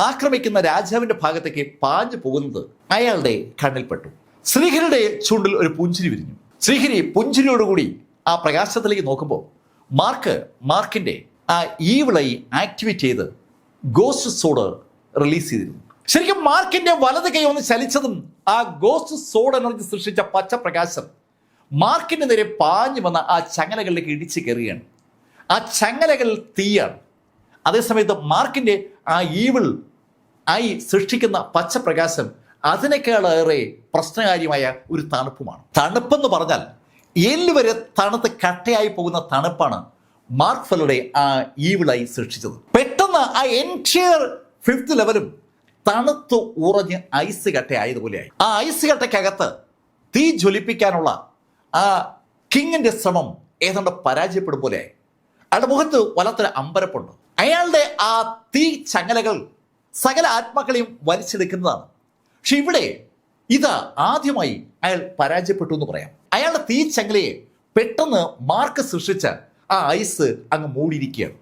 ആക്രമിക്കുന്ന രാജാവിന്റെ ഭാഗത്തേക്ക് പാഞ്ഞു പോകുന്നത് അയാളുടെ കണ്ണിൽപ്പെട്ടു. ശ്രീഹരിയുടെ ചുണ്ടിൽ ഒരു പുഞ്ചിരി വിരിഞ്ഞു. ശ്രീഹരി പുഞ്ചിരിയോടുകൂടി ആ പ്രകാശത്തിലേക്ക് നോക്കുമ്പോൾ മാർക്കിന്റെ ആ ഈവിളായി ആക്ടിവേറ്റ് ചെയ്ത് ഗോസ്റ്റ് സോഡ് റിലീസ് ചെയ്തിരുന്നു. ശരിക്കും മാർക്കിന്റെ വലത് കൈ ഒന്ന് ചലിച്ചതും ആ ഗോസ്റ്റ് സോഡ് എനർജി സൃഷ്ടിച്ച പച്ച പ്രകാശം മാർക്കിന്റെ നേരെ പാഞ്ഞു വന്ന ആ ചങ്ങലകളിലേക്ക് ഇടിച്ചു കയറുകയാണ്. ആ ചങ്ങലകൾ തീയാണ്. അതേസമയത്ത് മാർക്കിന്റെ ആ ഈവിൾ ആയി സൃഷ്ടിക്കുന്ന പച്ച പ്രകാശം അതിനേക്കാളേറെ പ്രശ്നകാര്യമായ ഒരു തണുപ്പുമാണ്. തണുപ്പെന്ന് പറഞ്ഞാൽ എല്ല് വരെ തണുത്ത് കട്ടയായി പോകുന്ന തണുപ്പാണ് മാർക്ക് ഫെല്ലറുടെ ആ ഈവിളായി സൃഷ്ടിച്ചത്. പെട്ടെന്ന് ആ എൻറ്റയർ 5th ലെവലും തണുത്ത് ഉറഞ്ഞ് ഐസ് കട്ടയായതുപോലെയായി. ആ ഐസ് കട്ടയ്ക്കകത്ത് തീ ജ്വലിപ്പിക്കാനുള്ള ആ കിങ്ങിന്റെ ശ്രമം ഏതാണ്ട് പരാജയപ്പെടും പോലെയായി. അയാളുടെ മുഖത്ത് വല്ലാത്തൊരു അമ്പരപ്പുണ്ട്. അയാളുടെ ആ തീ ചങ്ങലകൾ സകല ആത്മാക്കളെയും വലിച്ചെടുക്കുന്നതാണ്. പക്ഷെ ഇവിടെ ഇത് ആദ്യമായി അയാൾ പരാജയപ്പെട്ടു എന്ന് പറയാം. അയാളുടെ തീ ചങ്ങലയെ പെട്ടെന്ന് മാർക്ക് സൃഷ്ടിച്ച ആ ഐസ് അങ്ങ് മൂടിയിരിക്കുകയാണ്.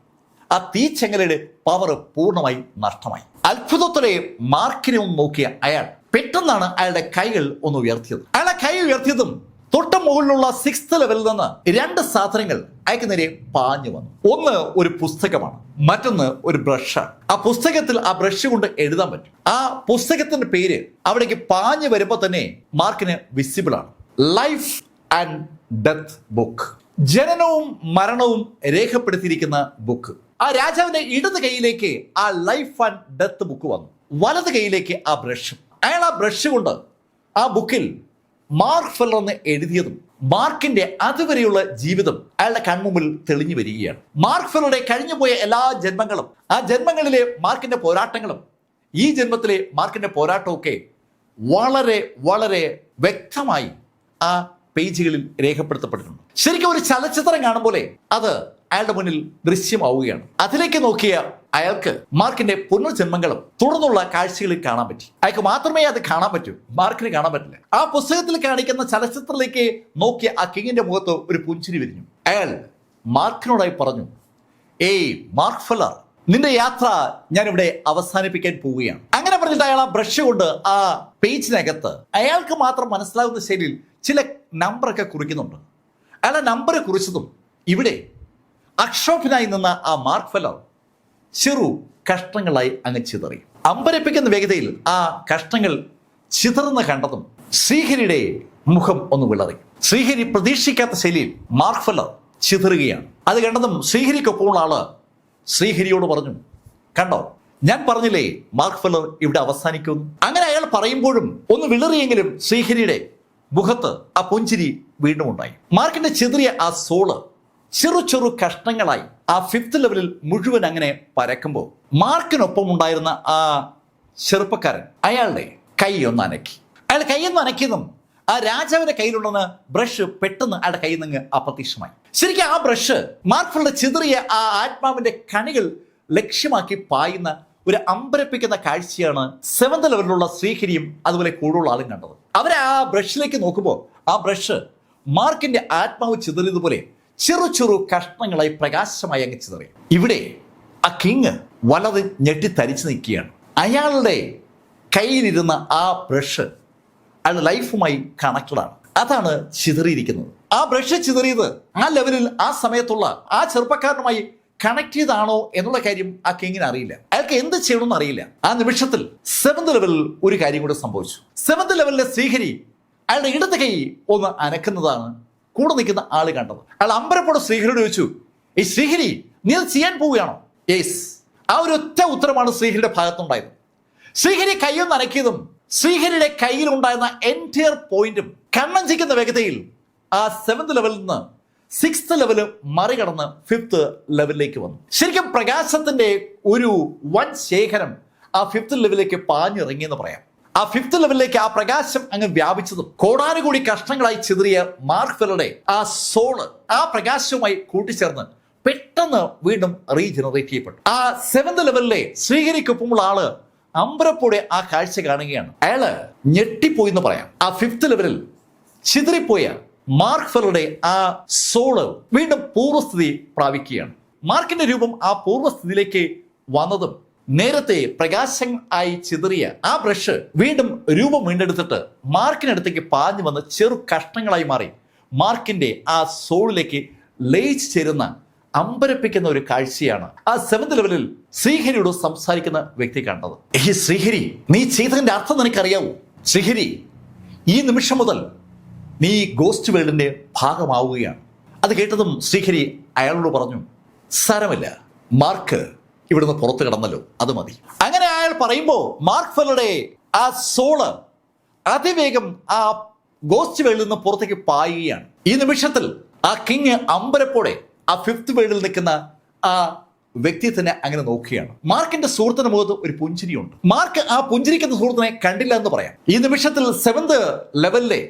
ആ തീ ചങ്ങലയുടെ പവർ പൂർണ്ണമായി നഷ്ടമായി. അത്ഭുതത്തോടെ മാർക്കിനെ ഒന്ന് നോക്കിയ അയാൾ പെട്ടെന്നാണ് അയാളുടെ കൈകൾ ഒന്ന് ഉയർത്തിയത്. അയാളുടെ കൈ ഉയർത്തിയതും തൊട്ട് മുകളിലുള്ള 6th ലെവലിൽ നിന്ന് 2 സാധനങ്ങൾ അയാൾക്ക് നേരെ പാഞ്ഞു വന്നു. ഒന്ന് ഒരു പുസ്തകമാണ്, മറ്റൊന്ന് ഒരു ബ്രഷാണ്. ആ പുസ്തകത്തിൽ ആ ബ്രഷ് കൊണ്ട് എഴുതാൻ പറ്റും. ആ പുസ്തകത്തിന്റെ പേര് അവിടേക്ക് പാഞ്ഞു വരുമ്പോൾ തന്നെ മാർക്കിന് വിസിബിൾ ആണ്. ലൈഫ് ആൻഡ് ഡെത്ത് ബുക്ക്, ജനനവും മരണവും രേഖപ്പെടുത്തിയിരിക്കുന്ന ബുക്ക്. ആ രാജാവിന്റെ ഇടത് കൈയിലേക്ക് ആ ലൈഫ് ആൻഡ് ഡെത്ത് ബുക്ക് വന്നു, വലത് കൈയിലേക്ക് ആ ബ്രഷും. അയാൾ ആ ബ്രഷ് കൊണ്ട് ആ ബുക്കിൽ മാർക്ക് ഫെല്ലർ എന്ന് എഴുതിയതും മാർക്കിന്റെ അതുവരെയുള്ള ജീവിതം അയാളുടെ കൺമുമ്പിൽ തെളിഞ്ഞു വരികയാണ്. മാർക്ക് ഫെല്ലറുടെ കഴിഞ്ഞുപോയ എല്ലാ ജന്മങ്ങളും, ആ ജന്മങ്ങളിലെ മാർക്കിന്റെ പോരാട്ടങ്ങളും ഈ ജന്മത്തിലെ മാർക്കിന്റെ പോരാട്ടമൊക്കെ വളരെ വളരെ വ്യക്തമായി ആ പേജുകളിൽ രേഖപ്പെടുത്തപ്പെട്ടിട്ടുണ്ട്. ശരിക്കും ഒരു ചലച്ചിത്രം കാണുമ്പോൾ അത് അയാളുടെ മുന്നിൽ ദൃശ്യമാവുകയാണ്. അതിലേക്ക് നോക്കിയ അയാൾക്ക് മാർക്കിന്റെ പുനർജന്മങ്ങളും തുടർന്നുള്ള കാഴ്ചകളിൽ കാണാൻ പറ്റി. അയാൾക്ക് മാത്രമേ അത് കാണാൻ പറ്റൂ, മാർക്കിന് കാണാൻ പറ്റില്ല. ആ പുസ്തകത്തിൽ കാണിക്കുന്ന ചലച്ചിത്രത്തിലേക്ക് നോക്കിയ ആ കിങ്ങിന്റെ മുഖത്ത് ഒരു പുഞ്ചിരി വിരിഞ്ഞു. അയാൾ മാർക്കിനോടായി പറഞ്ഞു, ഏയ് മാർക്ക് ഫെല്ലർ, നിന്റെ യാത്ര ഞാനിവിടെ അവസാനിപ്പിക്കാൻ പോവുകയാണ്. അങ്ങനെ പറഞ്ഞിട്ട് അയാൾ ആ ബ്രഷ് കൊണ്ട് ആ പേജിനകത്ത് അയാൾക്ക് മാത്രം മനസ്സിലാകുന്ന ശൈലിയിൽ ചില നമ്പറൊക്കെ കുറിക്കുന്നുണ്ട്. അയാൾ ആ നമ്പർ കുറിച്ചതും ഇവിടെ അക്ഷോഭനായി നിന്ന ആ മാർക്ക് ഫെല്ലർ ചെറു കഷ്ണങ്ങളായി അങ്ങ് ചിതറി. അമ്പരപ്പിക്കുന്ന വേഗതയിൽ ആ കഷ്ണങ്ങൾ ചിതറുന്ന കണ്ടതും ശ്രീഹരിയുടെ മുഖം ഒന്ന് വിളറി. ശ്രീഹരി പ്രതീക്ഷിക്കാത്ത ശൈലിയിൽ മാർക്ക് ഫെല്ലർ ചിതറുകയാണ്. അത് കണ്ടതും ശ്രീഹരിക്കൊപ്പമുള്ള ആള് ശ്രീഹരിയോട് പറഞ്ഞു, കണ്ടോ, ഞാൻ പറഞ്ഞില്ലേ മാർക്ക് ഫെല്ലർ ഇവിടെ അവസാനിക്കുന്നു. അങ്ങനെ അയാൾ പറയുമ്പോഴും ഒന്ന് വിളറിയെങ്കിലും ശ്രീഹരിയുടെ മുഖത്ത് ആ പുഞ്ചിരി വീണ്ടും ഉണ്ടായി. മാർക്കിന്റെ ചിതറിയ ആ സോള് ചെറു കഷ്ണങ്ങളായി ആ 5th ലെവലിൽ മുഴുവൻ അങ്ങനെ പരക്കുമ്പോൾ മാർക്കിനൊപ്പം ഉണ്ടായിരുന്ന ആ ചെറുപ്പക്കാരൻ അയാളുടെ കൈ ഒന്ന് അനക്കി. അയാൾ കൈയൊന്ന് അനക്കിയതും ആ രാജാവിന്റെ കയ്യിലുണ്ടെന്ന് ബ്രഷ് പെട്ടെന്ന് അയാളുടെ കയ്യിൽ നിന്ന് അപ്രത്യക്ഷമായി. ശരിക്കും ആ ബ്രഷ് മാർക്ക് ഫെല്ലറുടെ ചിതറിയ ആ ആത്മാവിന്റെ കണികൾ ലക്ഷ്യമാക്കി പായുന്ന ഒരു അമ്പരപ്പിക്കുന്ന കാഴ്ചയാണ് 7th ലെവലിലുള്ള ശ്രീഹരിയും അതുപോലെ കൂടുതലുള്ള ആളും കണ്ടത്. അവരെ ആ ബ്രഷിലേക്ക് നോക്കുമ്പോൾ ആ ബ്രഷ് മാർക്കിന്റെ ആത്മാവ് ചിതറിയതുപോലെ ചെറു കഷ്ണങ്ങളായി പ്രകാശമായി അങ്ങ് ചിതറി. ഇവിടെ ആ കിങ് വലത് ഞെട്ടിത്തരിച്ചു നിൽക്കുകയാണ്. അയാളുടെ കയ്യിലിരുന്ന ആ ബ്രഷ് അയാളുടെ ലൈഫുമായി കണക്റ്റഡ് ആണ്. അതാണ് ചിതറിയിരിക്കുന്നത്. ആ ബ്രഷ് ചിതറിയത് ആ ലെവലിൽ ആ സമയത്തുള്ള ആ ചെറുപ്പക്കാരനുമായി കണക്ട് ചെയ്താണോ എന്നുള്ള കാര്യം ആ കിങ്ങിന് അറിയില്ല. അയാൾക്ക് എന്ത് ചെയ്യണമെന്ന് അറിയില്ല. ആ നിമിഷത്തിൽ 7th ലെവലിൽ ഒരു കാര്യം കൂടെ സംഭവിച്ചു. 7th ലെവലിലെ ശ്രീഹരി അയാളുടെ ഇടത് കൈ ഒന്ന് അനക്കുന്നതാണ് കൂടെ നിൽക്കുന്ന ആള് കണ്ടത്. അയാൾ അമ്പരപ്പോടെ ശ്രീഹരിയോട് ചോദിച്ചു, ഈ ശ്രീഹരി നീ അത് ചെയ്യാൻ പോവുകയാണോ? യെസ്. ആ ഒരു ഒറ്റ ഉത്തരമാണ് ശ്രീഹരിയുടെ ഭാഗത്തുണ്ടായത്. ശ്രീഹരി കൈയൊന്ന് അനക്കിയതും ശ്രീഹരിയുടെ കയ്യിലുണ്ടായിരുന്ന എൻറ്റയർ പോയിന്റും കണ്ണഞ്ചിക്കുന്ന വേഗതയിൽ ആ 7th ലെവലിൽ നിന്ന് 6th ലെവല് മറികടന്ന് 5th ലെവലിലേക്ക് വന്നു. ശരിക്കും പ്രകാശത്തിന്റെ ഒരു വൻ ശേഖരം ആ 5th ലെവലിലേക്ക് പാഞ്ഞിറങ്ങിയെന്ന് പറയാം. ആ 5th ലെവലിലേക്ക് ആ പ്രകാശം അങ്ങ് വ്യാപിച്ചതും കോടാനുകൂടി കഷ്ണങ്ങളായി ചിതറിയ മാർക്ക് ഫെല്ലറുടെ ആ സോള് ആ പ്രകാശവുമായി കൂട്ടിച്ചേർന്ന് പെട്ടെന്ന് വീണ്ടും റീജനറേറ്റ് ചെയ്യപ്പെട്ടു. ആ 7th ലെവലിലെ ശ്രീഹരിക്കൊപ്പമുള്ള ആള് അമ്പരപ്പോടെ ആ കാഴ്ച കാണുകയാണ്. അയാള് ഞെട്ടിപ്പോയി എന്ന് പറയാം. ആ 5th ലെവലിൽ ചിതറിപ്പോയ മാർക്ക് ഫെല്ലറുടെ ആ സോള് വീണ്ടും പൂർവ്വസ്ഥിതി പ്രാപിക്കുകയാണ്. മാർക്കിന്റെ രൂപം ആ പൂർവ്വസ്ഥിതിയിലേക്ക് വന്നതും നേരത്തെ പ്രകാശം ആയി ചിതറിയ ആ ബ്രഷ് വീണ്ടും രൂപം വീണ്ടെടുത്തിട്ട് മാർക്കിനടുത്തേക്ക് പാഞ്ഞു വന്ന് ചെറു കഷ്ണങ്ങളായി മാറി മാർക്കിന്റെ ആ സോളിലേക്ക് ലയിച്ചു ചേരുന്ന അമ്പരപ്പിക്കുന്ന ഒരു കാഴ്ചയാണ് ആ 7th ലെവലിൽ ശ്രീഹരിയോട് സംസാരിക്കുന്ന വ്യക്തി കണ്ടത്. ശ്രീഹരി, നീ ചെയ്തതിന്റെ അർത്ഥം നിനക്കറിയാവൂ? ശ്രീഹരി, ഈ നിമിഷം മുതൽ നീ ഗോസ്റ്റ് വേൾഡിന്റെ ഭാഗമാവുകയാണ്. അത് കേട്ടതും ശ്രീഹരി അയാളോട് പറഞ്ഞു, സാരമില്ല, മാർക്ക് ഇവിടുന്ന് പുറത്തു കിടന്നല്ലോ, അത് മതി. അങ്ങനെ അയാൾ പറയുമ്പോൾ മാർക്ക് ഫെല്ലറുടെ ആ സോള് അതിവേഗം ആ ഗോസ്റ്റ് വേൾഡിൽ നിന്ന് പുറത്തേക്ക് പായുകയാണ്. ഈ നിമിഷത്തിൽ ആ കിങ് അമ്പരപ്പോടെ ആ 5th വേൾഡിൽ നിൽക്കുന്ന ആ വ്യക്തിയെ തന്നെ അങ്ങനെ നോക്കുകയാണ്. മാർക്കിന്റെ സുഹൃത്തിന്റെ മുഖത്ത് ഒരു പുഞ്ചിരിയുണ്ട്. മാർക്ക് ആ പുഞ്ചിരിക്കുന്ന സുഹൃത്തിനെ കണ്ടില്ല എന്ന് പറയാം. ഈ നിമിഷത്തിൽ 7th ലെവലിലെ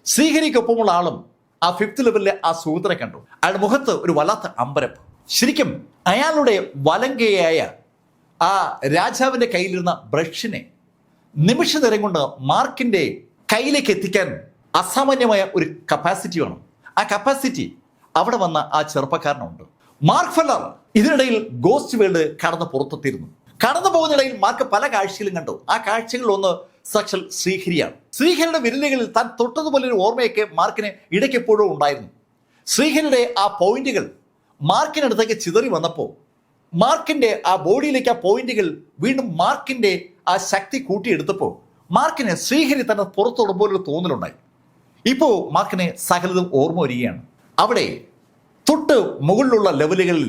ശ്രീഹരിക്കൊപ്പമുള്ള ആളും ആ 5th ലെവലിലെ ആ സുഹൃത്തിനെ കണ്ടു. അയാളുടെ മുഖത്ത് ഒരു വല്ലാത്ത അമ്പരപ്പ്. ശരിക്കും അയാളുടെ വലങ്കയായ ആ രാജാവിന്റെ കയ്യിലിരുന്ന ബ്രഷിനെ നിമിഷ നേരം കൊണ്ട് മാർക്കിന്റെ കയ്യിലേക്ക് എത്തിക്കാൻ അസാമാന്യമായ ഒരു കപ്പാസിറ്റി വേണം. ആ കപ്പാസിറ്റി അവിടെ വന്ന ആ ചെറുപ്പക്കാരനുണ്ട്. മാർക്ക് ഫെല്ലർ ഇതിനിടയിൽ ഗോസ്റ്റ് വേൾഡ് കടന്ന് പുറത്തെത്തിയിരുന്നു. കടന്നു പോകുന്നിടയിൽ മാർക്ക് പല കാഴ്ചകളും കണ്ടു. ആ കാഴ്ചകളിൽ ഒന്ന് സാക്ഷാൽ ശ്രീഹരിയാണ്. ശ്രീഹരിയുടെ വിരലുകളിൽ താൻ തൊട്ടതുപോലെ ഒരു ഓർമ്മയൊക്കെ മാർക്കിന് ഇടയ്ക്കെപ്പോഴും ഉണ്ടായിരുന്നു. ശ്രീഹരിയുടെ ആ പോയിന്റുകൾ മാർക്കിനടുത്തേക്ക് ചിതറി വന്നപ്പോൾ മാർക്കിന്റെ ആ ബോഡിയിലേക്ക് ആ പോയിന്റുകൾ വീണ്ടും മാർക്കിന്റെ ആ ശക്തി കൂട്ടിയെടുത്തപ്പോൾ മാർക്കിന് ശ്രീഹരി തന്നെ പുറത്തോടുമ്പോൾ ഒരു തോന്നലുണ്ടായി. ഇപ്പോൾ മാർക്കിനെ സകലതും ഓർമ്മ വരികയാണ്. അവിടെ തൊട്ട് മുകളിലുള്ള ലെവലുകളിൽ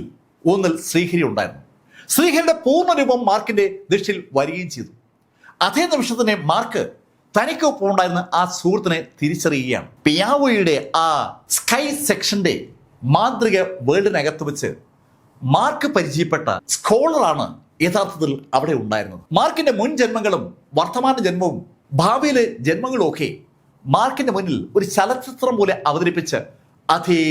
ഒന്നിൽ ശ്രീഹരി ഉണ്ടായിരുന്നു. ശ്രീഹരിയുടെ പൂർണ്ണരൂപം മാർക്കിന്റെ ദൃഷ്ടിയിൽ വരികയും ചെയ്തു. അതേ നിമിഷം തന്നെ മാർക്ക് തനിക്കൊപ്പം ഉണ്ടായിരുന്ന ആ സുഹൃത്തിനെ തിരിച്ചറിയുകയാണ്. പിയാവോയുടെ ആ സ്കൈ സെക്ഷന്റെ മാന്ത്രിക വേൾഡിനകത്ത് വെച്ച് മാർക്ക് പരിചയപ്പെട്ട സ്കോളറാണ് യഥാർത്ഥത്തിൽ അവിടെ ഉണ്ടായിരുന്നത്. മാർക്കിന്റെ മുൻ ജന്മങ്ങളും വർത്തമാന ജന്മവും ഭാവിയിലെ ജന്മങ്ങളും ഒക്കെ മാർക്കിന്റെ മുന്നിൽ ഒരു ചലച്ചിത്രം പോലെ അവതരിപ്പിച്ച അതേ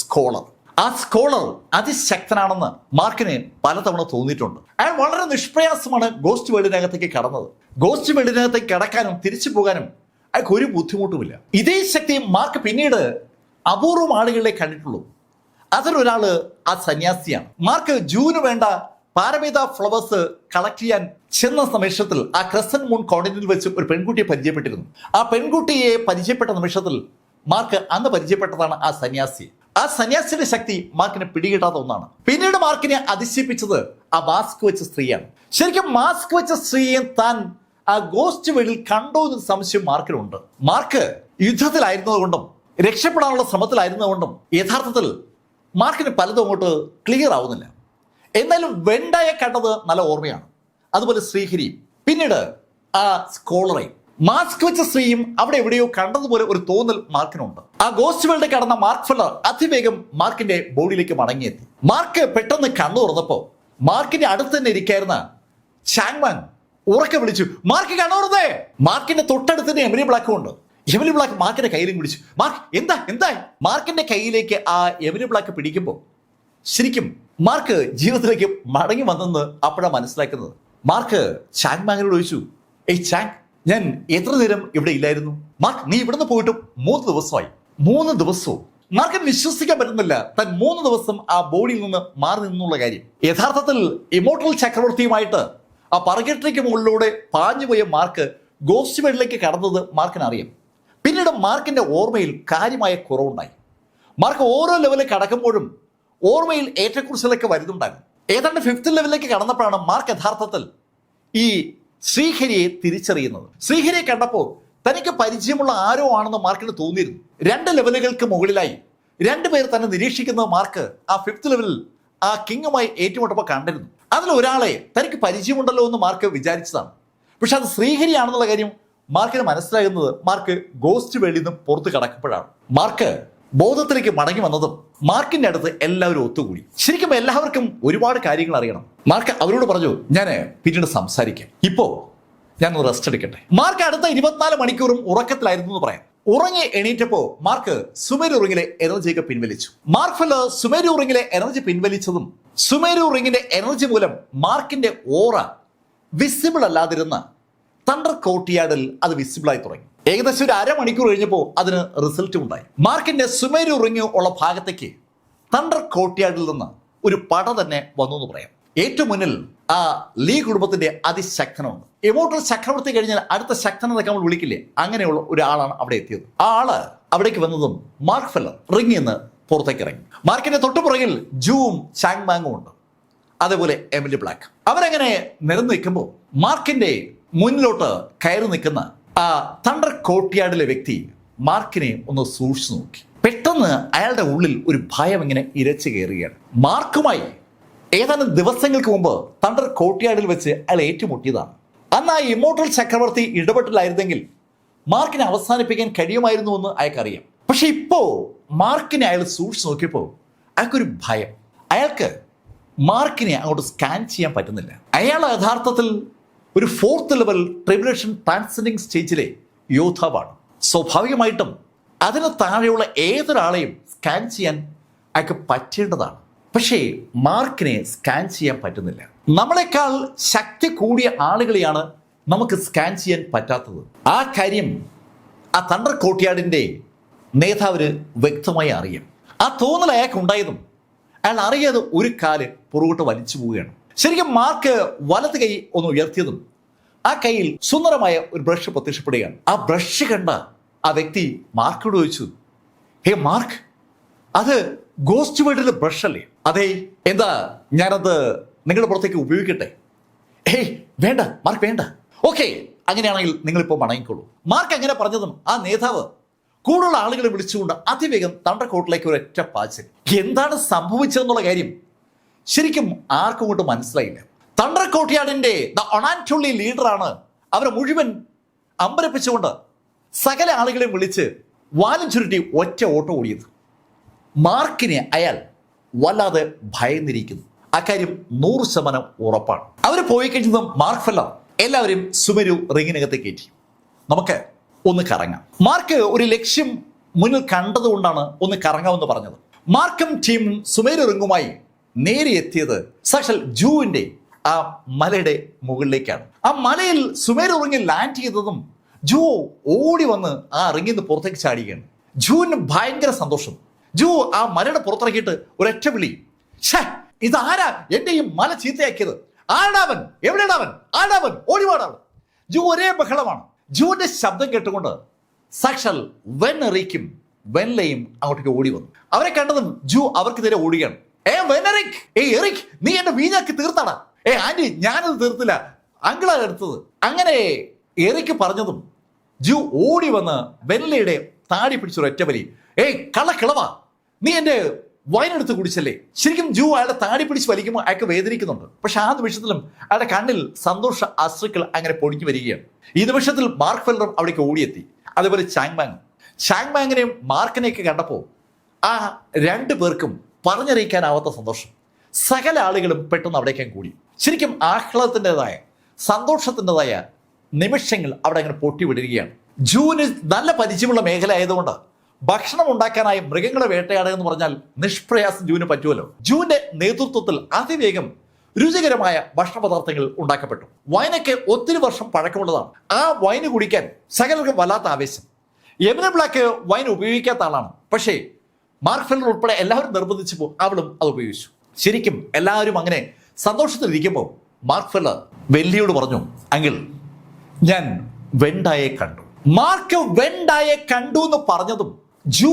സ്കോളർ. ആ സ്കോളർ അതിശക്തനാണെന്ന് മാർക്കിന് പലതവണ തോന്നിയിട്ടുണ്ട്. അയാൾ വളരെ നിഷ്പ്രയാസമാണ് ഗോസ്റ്റ് വേൾഡിനകത്തേക്ക് കടന്നത്. ഗോസ്റ്റ് വേൾഡിനകത്തേക്ക് കടക്കാനും തിരിച്ചു പോകാനും അയാൾക്ക് ഒരു ബുദ്ധിമുട്ടുമില്ല. ഇതേ ശക്തി മാർക്ക് പിന്നീട് അപൂർവം ആളുകളെ കണ്ടിട്ടുള്ളൂ. അതിലൊരാള് ആ സന്യാസിയാണ്. മാർക്ക് ജൂന് വേണ്ട പാരമീത ഫ്ലവേഴ്സ് കളക്ട് ചെയ്യാൻ ചെന്ന നിമിഷത്തിൽ ആ ക്രസന്റ് മൂൺ കോർഡിനേറ്റിൽ വെച്ച് ഒരു പെൺകുട്ടിയെ പരിചയപ്പെട്ടിരുന്നു. ആ പെൺകുട്ടിയെ പരിചയപ്പെട്ട നിമിഷത്തിൽ മാർക്ക് അന്ന് പരിചയപ്പെട്ടതാണ് ആ സന്യാസി. ആ സന്യാസിയുടെ ശക്തി മാർക്കിനെ പിടികിട്ടാത്ത ഒന്നാണ്. പിന്നീട് മാർക്കിനെ അതിശയിപ്പിച്ചത് ആ മാസ്ക് വെച്ച സ്ത്രീയാണ്. ശരിക്കും മാസ്ക് വെച്ച സ്ത്രീയെ താൻ ആ ഗോസ്റ്റ് വേൾഡിൽ കണ്ടോ എന്നൊരു സംശയം മാർക്കിനുണ്ട്. മാർക്ക് യുദ്ധത്തിലായിരുന്നതുകൊണ്ടും രക്ഷപ്പെടാനുള്ള ശ്രമത്തിലായിരുന്നതുകൊണ്ടും യഥാർത്ഥത്തിൽ മാർക്കിന് പലതും അങ്ങോട്ട് ക്ലിയർ ആവുന്നില്ല. എന്നാലും വെണ്ടയെ കണ്ടത് നല്ല ഓർമ്മയാണ്. അതുപോലെ ശ്രീഹരിയും പിന്നീട് ആ സ്കോളറെ മാസ്ക് വെച്ച സ്ത്രീയും അവിടെ എവിടെയോ കണ്ടതുപോലെ ഒരു തോന്നൽ മാർക്കിനുണ്ട്. ആ ഗോസ്റ്റ് വേൾഡ് കടന്ന മാർക്ക് ഫെല്ലർ അതിവേഗം മാർക്കിന്റെ ബോഡിയിലേക്ക് മടങ്ങിയെത്തി. മാർക്ക് പെട്ടെന്ന് കണ്ണു തുറന്നപ്പോ മാർക്കിന്റെ അടുത്ത് തന്നെ ഇരിക്കായിരുന്ന ചാങ്മാൻ ഉറക്കെ വിളിച്ചു, മാർക്ക് കണ്ണു തുറന്നേ. മാർക്കിന്റെ തൊട്ടടുത്ത് തന്നെ എമിലി ബ്ലാക്കും ഉണ്ട്. എമിലി ബ്ലാക്ക് മാർക്കിന്റെ കയ്യിലും പിടിച്ചു. മാർക്ക് എന്താ മാർക്കിന്റെ കയ്യിലേക്ക് ആ എമിലി ബ്ലാക്ക് പിടിക്കുമ്പോൾ ശരിക്കും മാർക്ക് ജീവിതത്തിലേക്ക് മടങ്ങി വന്നെന്ന് അപ്പോഴാണ് മനസ്സിലാക്കുന്നത്. മാർക്ക് ചാങ്മാങ്ങിനോട് ചോദിച്ചു, ചാങ്, ഞാൻ എത്ര നേരം ഇവിടെ ഇല്ലായിരുന്നു? മാർക്ക്, നീ ഇവിടുന്ന് പോയിട്ട് 3 ദിവസമായി. 3 ദിവസവും മാർക്കിന് വിശ്വസിക്കാൻ പറ്റുന്നില്ല താൻ 3 ദിവസം ആ ബോഡിയിൽ നിന്ന് മാറി നിന്നുള്ള കാര്യം. യഥാർത്ഥത്തിൽ ഇമോർട്ടൽ ചക്രവർത്തിയുമായിട്ട് ആ പറകെട്ടിലേക്ക് മുകളിലൂടെ പാഞ്ഞുപോയ മാർക്ക് ഗോസ്റ്റ് വേൾഡിലേക്ക് കടന്നത് മാർക്കിന് അറിയാം. പിന്നീട് മാർക്കിന്റെ ഓർമ്മയിൽ കാര്യമായ കുറവുണ്ടായി. മാർക്ക് ഓരോ ലെവലിൽ കടക്കുമ്പോഴും ഓർമ്മയിൽ ഏറ്റക്കുറിച്ചിലൊക്കെ വരുന്നുണ്ടായിരുന്നു. ഏതാണ്ട് 5th ലെവലിലേക്ക് കടന്നപ്പോഴാണ് മാർക്ക് യഥാർത്ഥത്തിൽ ഈ ശ്രീഹരിയെ തിരിച്ചറിയുന്നത്. ശ്രീഹരിയെ കണ്ടപ്പോൾ തനിക്ക് പരിചയമുള്ള ആരോ ആണെന്ന് മാർക്കിന് തോന്നിയിരുന്നു. 2 ലെവലുകൾക്ക് മുകളിലായി 2 പേർ തന്നെ നിരീക്ഷിക്കുന്നത് മാർക്ക് ആ 5th ലെവലിൽ ആ കിങ്ങുമായി ഏറ്റുമുട്ടപ്പോൾ കണ്ടിരുന്നു. അതിൽ ഒരാളെ തനിക്ക് പരിചയമുണ്ടല്ലോ എന്ന് മാർക്ക് വിചാരിച്ചതാണ്. പക്ഷെ അത് ശ്രീഹരിയാണെന്നുള്ള കാര്യം മാർക്കിന് മനസ്സിലാകുന്നത് മാർക്ക് ഗോസ്റ്റ് വേൾഡിൽ നിന്ന് പുറത്ത് കടക്കുമ്പോഴാണ്. മാർക്ക് ബോധത്തിലേക്ക് മടങ്ങി വന്നതും മാർക്കിന്റെ അടുത്ത് എല്ലാവരും ഒത്തുകൂടി. ശരിക്കും എല്ലാവർക്കും ഒരുപാട് കാര്യങ്ങൾ അറിയണം. മാർക്ക് അവരോട് പറഞ്ഞു, ഞാൻ പിന്നീട് സംസാരിക്കാം, ഇപ്പോ ഞാനൊന്ന് റെസ്റ്റ് എടുക്കട്ടെ. മാർക്ക് അടുത്ത 24 മണിക്കൂറും ഉറക്കത്തിലായിരുന്നു എന്ന് പറയാം. ഉറങ്ങി എണീറ്റപ്പോ മാർക്ക് സുമേരു റിങ്ങിലെ എനർജിയൊക്കെ പിൻവലിച്ചു. മാർക്ക് ഫെല്ലർ സുമേരു റിങ്ങിലെ എനർജി പിൻവലിച്ചതും സുമേരു റിങ്ങിന്റെ എനർജി മൂലം മാർക്കിന്റെ ഓറ വിസിബിൾ അല്ലാതിരുന്ന തണ്ടർ കോർട്ട്യാർഡിൽ അത് വിസിബിൾ ആയി തുടങ്ങി. ഏകദേശം ഒരു അരമണിക്കൂർ കഴിഞ്ഞപ്പോൾ അതിന് റിസൾട്ട് ഉണ്ടായി. മാർക്കിന്റെ സുമേരു റിങ് ഉള്ള ഭാഗത്തേക്ക് തണ്ടർ കോർട്ട്യാർഡിൽ നിന്ന് ഒരു പട തന്നെ വന്നു എന്ന് പറയാം. ഏറ്റവും മുന്നിൽ ആ ലീ കുടുംബത്തിന്റെ അതിശക്തനുണ്ട്. ഇമോർട്ടൽ ചക്രവർത്തി കഴിഞ്ഞാൽ അടുത്ത ശക്തൻ എന്നൊക്കെ നമ്മൾ വിളിക്കില്ലേ, അങ്ങനെയുള്ള ഒരാളാണ് അവിടെ എത്തിയത്. ആ ആള് അവിടേക്ക് വന്നതും മാർക്ക് ഫെല്ലർ റിങ്ങിൽ നിന്ന് പുറത്തേക്ക് ഇറങ്ങി. മാർക്കിന്റെ തൊട്ടുപുറകിൽ ജൂവും ചാങ്മാങ്ങും ഉണ്ട്, അതേപോലെ എമിലി ബ്ലാക്ക്. അവരങ്ങനെ നിരന്നു നിൽക്കുമ്പോൾ മാർക്കിന്റെ മുന്നിലോട്ട് കയറി നിൽക്കുന്ന ആ തണ്ടർ കോർട്ട്യാർഡിലെ വ്യക്തി മാർക്കിനെ ഒന്ന് സൂക്ഷിച്ചു നോക്കി. പെട്ടെന്ന് അയാളുടെ ഉള്ളിൽ ഒരു ഭയം ഇങ്ങനെ ഇരച്ചു കയറുകയാണ്. മാർക്കുമായി ഏതാനും ദിവസങ്ങൾക്ക് മുമ്പ് തണ്ടർ കോർട്ട്യാർഡിൽ വെച്ച് അയാൾ ഏറ്റുമുട്ടിയതാണ്. അന്ന് ആ ഇമോർട്ടൽ ചക്രവർത്തി ഇടപെട്ടില്ലായിരുന്നെങ്കിൽ മാർക്കിനെ അവസാനിപ്പിക്കാൻ കഴിയുമായിരുന്നു എന്ന് അയാൾക്കറിയാം. പക്ഷെ ഇപ്പോ മാർക്കിനെ അയാൾ സൂക്ഷിച്ചു നോക്കിയപ്പോൾ അയാൾക്കൊരു ഭയം. അയാൾക്ക് മാർക്കിനെ അങ്ങോട്ട് സ്കാൻ ചെയ്യാൻ പറ്റുന്നില്ല. അയാൾ യഥാർത്ഥത്തിൽ ഒരു 4th ലെവൽ ട്രിബുലേഷൻ ട്രാൻസെൻഡിങ് സ്റ്റേജിലെ യോദ്ധാവാണ്. സ്വാഭാവികമായിട്ടും അതിന് താഴെയുള്ള ഏതൊരാളെയും സ്കാൻ ചെയ്യാൻ അയാൾക്ക് പറ്റേണ്ടതാണ്. പക്ഷേ മാർക്കിനെ സ്കാൻ ചെയ്യാൻ പറ്റുന്നില്ല. നമ്മളെക്കാൾ ശക്തി കൂടിയ ആളുകളെയാണ് നമുക്ക് സ്കാൻ ചെയ്യാൻ പറ്റാത്തത്. ആ കാര്യം ആ തണ്ടർ കോർട്ട്യാർഡിന്റെ നേതാവിന് വ്യക്തമായി അറിയാം. ആ തോന്നൽ അയാൾക്ക് ഉണ്ടായതും അയാൾ അറിയാതെ ഒരു കാല് പുറകോട്ട് വലിച്ചു പോവുകയാണ്. ശരിക്കും മാർക്ക് വലത് കൈ ഒന്ന് ഉയർത്തിയതും ആ കൈയിൽ സുന്ദരമായ ഒരു ബ്രഷ് പ്രത്യക്ഷപ്പെടുകയാണ്. ആ ബ്രഷ് കണ്ട ആ വ്യക്തി മാർക്കോട് ചോദിച്ചു, ഹേ മാർക്ക്, അത് ഗോസ്റ്റ് വേൾഡിലെ ബ്രഷ് അല്ലേ? അതെ. എന്താ ഞാനത് നിങ്ങളുടെ പുറത്തേക്ക് ഉപയോഗിക്കട്ടെ? ഏയ് വേണ്ട മാർക്ക്, വേണ്ട. ഓക്കെ, അങ്ങനെയാണെങ്കിൽ നിങ്ങളിപ്പോൾ മടങ്ങിക്കോളൂ. മാർക്ക് അങ്ങനെ പറഞ്ഞതും ആ നേതാവ് കൂടുതൽ ആളുകളെ വിളിച്ചുകൊണ്ട് അതിവേഗം തണ്ടർ കോർട്ടിലേക്ക് ഒരു ഒറ്റ പാച്ചിൽ. എന്താണ് സംഭവിച്ചതെന്നുള്ള കാര്യം ശരിക്കും ആർക്കും കൊണ്ട് മനസ്സിലായില്ല. തണ്ടർ കോർട്ട്യാർഡിന്റെ ദ ഒണാൻറ്റുള്ളി ലീഡറാണ് അവരെ മുഴുവൻ അമ്പരപ്പിച്ചുകൊണ്ട് സകല ആളുകളെയും വിളിച്ച് വാലും ചുരുട്ടി ഒറ്റ ഓട്ടം ഓടിയത്. മാർക്കിനെ അയാൾ വല്ലാതെ ഭയന്നിരിക്കുന്നു. അക്കാര്യം 100% ഉറപ്പാണ്. അവർ പോയി കഴിഞ്ഞതും മാർക്ക് ഫെല്ലർ എല്ലാവരും സുമേരു റിങ്ങിനകത്ത് കയറ്റി. നമുക്ക് ഒന്ന് കറങ്ങാം. മാർക്ക് ഒരു ലക്ഷ്യം മുന്നിൽ കണ്ടതുകൊണ്ടാണ് ഒന്ന് കറങ്ങാമെന്ന് പറഞ്ഞത്. മാർക്കും ടീമും സുമേരു റിങ്ങുമായി നേരെ എത്തിയത് സാക്ഷാൽ ജൂവിന്റെ ആ മലയുടെ മുകളിലേക്കാണ്. ആ മലയിൽ സുമേരു റിങ്ങിൽ ലാൻഡ് ചെയ്തതും ജൂ ഓടി വന്ന് ആ റിങ്ങിൽ നിന്ന് പുറത്തേക്ക് ചാടിക്കുകയാണ്. ജൂവിന് ഭയങ്കര സന്തോഷം. ജൂ ആ മലയുടെ പുറത്തിറക്കിയിട്ട് ഒരൊറ്റ വിളി, ഇതാരാ എന്റെ ഈ മല ചീത്തയാക്കിയത്? ആടാവൻ, എവിടെയാടാവൻ, ആടാവൻ, ഓടിവാടാവൻ. ജൂ ഒരേ ബഹളമാണ്. ജൂവിന്റെ ശബ്ദം കേട്ടുകൊണ്ട് സാക്ഷാൽ വെൻഎറിക്കും വെൻലയും അങ്ങോട്ടേക്ക് ഓടി വന്നു. അവരെ കണ്ടതും ജൂ അവർക്ക് നേരെ ഓടുകയാണ്. വെനറിക്, എറിക്, നീ എന്റെ വീഞ്ഞാക്കി തീർത്താടാ. ആന്റി, ഞാനത് തീർത്തില്ല, അങ്കിളാണ് എടുത്തത്. അങ്ങനെ എറിക്ക് പറഞ്ഞതും ജൂ ഓടി വന്ന് വെൻലയുടെ താടി പിടിച്ചൊരു ഒറ്റ വലി. കള്ളക്കിളവാ, നീ എന്റെ വൈൻ എടുത്ത് കുടിച്ചല്ലേ. ശരിക്കും ജൂ അയാളുടെ താടി പിടിച്ച് വലിക്കുമ്പോൾ അയാൾക്ക് വേദനിക്കുന്നുണ്ട്. പക്ഷെ ആ നിമിഷത്തിലും അയാളുടെ കണ്ണിൽ സന്തോഷ അശ്രുക്കൾ അങ്ങനെ പൊടിഞ്ഞു വരികയാണ്. ഈ നിമിഷത്തിൽ മാർക്ക് ഫെല്ലറും അവിടേക്ക് ഓടിയെത്തി. അതേപോലെ ചാങ്മാങ്ങിനെയും മാർക്കിനെയൊക്കെ കണ്ടപ്പോൾ ആ രണ്ടു പേർക്കും പറഞ്ഞറിയിക്കാനാവാത്ത സന്തോഷം. സകല ആളുകളും പെട്ടെന്ന് അവിടേക്ക് കൂടി. ശരിക്കും ആഹ്ലാദത്തിൻ്റെതായ സന്തോഷത്തിൻ്റെതായ നിമിഷങ്ങൾ അവിടെ അങ്ങനെ പൊട്ടിവിടുകയാണ്. ജൂന് നല്ല പരിചയമുള്ള മേഖല ആയതുകൊണ്ട് ഭക്ഷണം ഉണ്ടാക്കാനായി മൃഗങ്ങളെ വേട്ടയാടുക എന്ന് പറഞ്ഞാൽ നിഷ്പ്രയാസം ജൂന് പറ്റുമല്ലോ. ജൂന്റെ നേതൃത്വത്തിൽ അതിവേഗം രുചികരമായ ഭക്ഷണ പദാർത്ഥങ്ങൾ ഉണ്ടാക്കപ്പെട്ടു. വൈനൊക്കെ ഒത്തിരി വർഷം പഴക്കമുള്ളതാണ്. ആ വൈന് കുടിക്കാൻ സകലർക്കും വല്ലാത്ത ആവേശം. എമിലി ബ്ലാക്ക് വൈൻ ഉപയോഗിക്കാത്ത ആളാണ്. പക്ഷേ മാർക്ക് ഫെല്ലർ ഉൾപ്പെടെ എല്ലാവരും നിർബന്ധിച്ചപ്പോൾ അവളും അത് ഉപയോഗിച്ചു. ശരിക്കും എല്ലാവരും അങ്ങനെ സന്തോഷത്തിലിരിക്കുമ്പോൾ മാർക്ക് ഫെല്ലർ വെല്ലിയോട് പറഞ്ഞു, അങ്കിൾ ഞാൻ വെൻഡായെ കണ്ടു. മാർക്ക് വെൻഡായെ കണ്ടു എന്ന് പറഞ്ഞതും ജൂ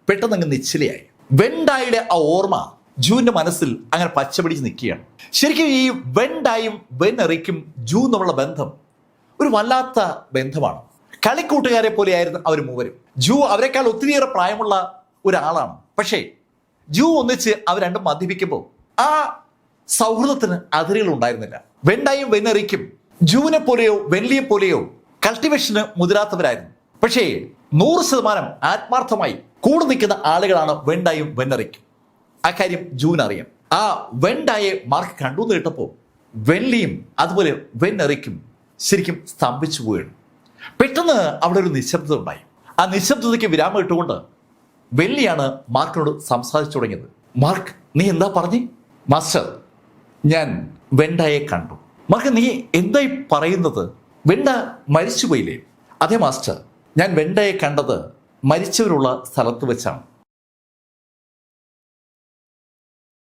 പെട്ടെന്ന് അങ്ങ് നിശ്ചലയായി. വെൻഡായുടെ ആ ഓർമ്മ ജൂവിന്റെ മനസ്സിൽ അങ്ങനെ പച്ചപിടിച്ച് നിൽക്കുകയാണ്. ശരിക്കും ഈ വെൻഡായും വെനെറിക്കും ജൂ എന്നുള്ള ബന്ധം ഒരു വല്ലാത്ത ബന്ധമാണ്. കളിക്കൂട്ടുകാരെ പോലെയായിരുന്നു അവർ മൂവരും. ജൂ അവരെക്കാൾ ഒത്തിരിയേറെ പ്രായമുള്ള ഒരാളാണ്. പക്ഷേ ജൂ ഒന്നിച്ച് അവർ രണ്ടും മദ്യപിക്കുമ്പോൾ ആ സൗഹൃദത്തിന് അതിരുകൾ ഉണ്ടായിരുന്നില്ല. വെൻഡായും വെനെറിക്കും ജൂവിനെ പോലെയോ വെൻലിയെ പോലെയോ കൾട്ടിവേഷന് മുതിരാത്തവരായിരുന്നു. പക്ഷേ 100% ആത്മാർത്ഥമായി കൂടെ നിൽക്കുന്ന ആളുകളാണ് വെൻഡായും വെനറിക്കും. അക്കാര്യം ജൂന് അറിയാം. ആ വെൻഡായെ മാർക്ക് കണ്ടു എന്ന് കേട്ടപ്പോൾ വെൻലിയും അതുപോലെ വെനറിക്കും ശരിക്കും സ്തംഭിച്ചു പോയിരുന്നു. പെട്ടെന്ന് അവിടെ ഒരു നിശബ്ദത ഉണ്ടായി. ആ നിശബ്ദതയ്ക്ക് വിരാമം ഇട്ടുകൊണ്ട് വെല്ലിയാണ് മാർക്കിനോട് സംസാരിച്ചു തുടങ്ങിയത്. മാർക്ക്, നീ എന്താ പറഞ്ഞേ? മാസ്റ്റർ, ഞാൻ വെൻഡായെ കണ്ടു. മാർക്ക്, നീ എന്തായി പറയുന്നത്? വെൻഡ മരിച്ചുപോയില്ലേ? അതെ മാസ്റ്റർ, ഞാൻ വെൻഡയെ കണ്ടത് മരിച്ചവരുള്ള സ്ഥലത്ത് വെച്ചാണ്.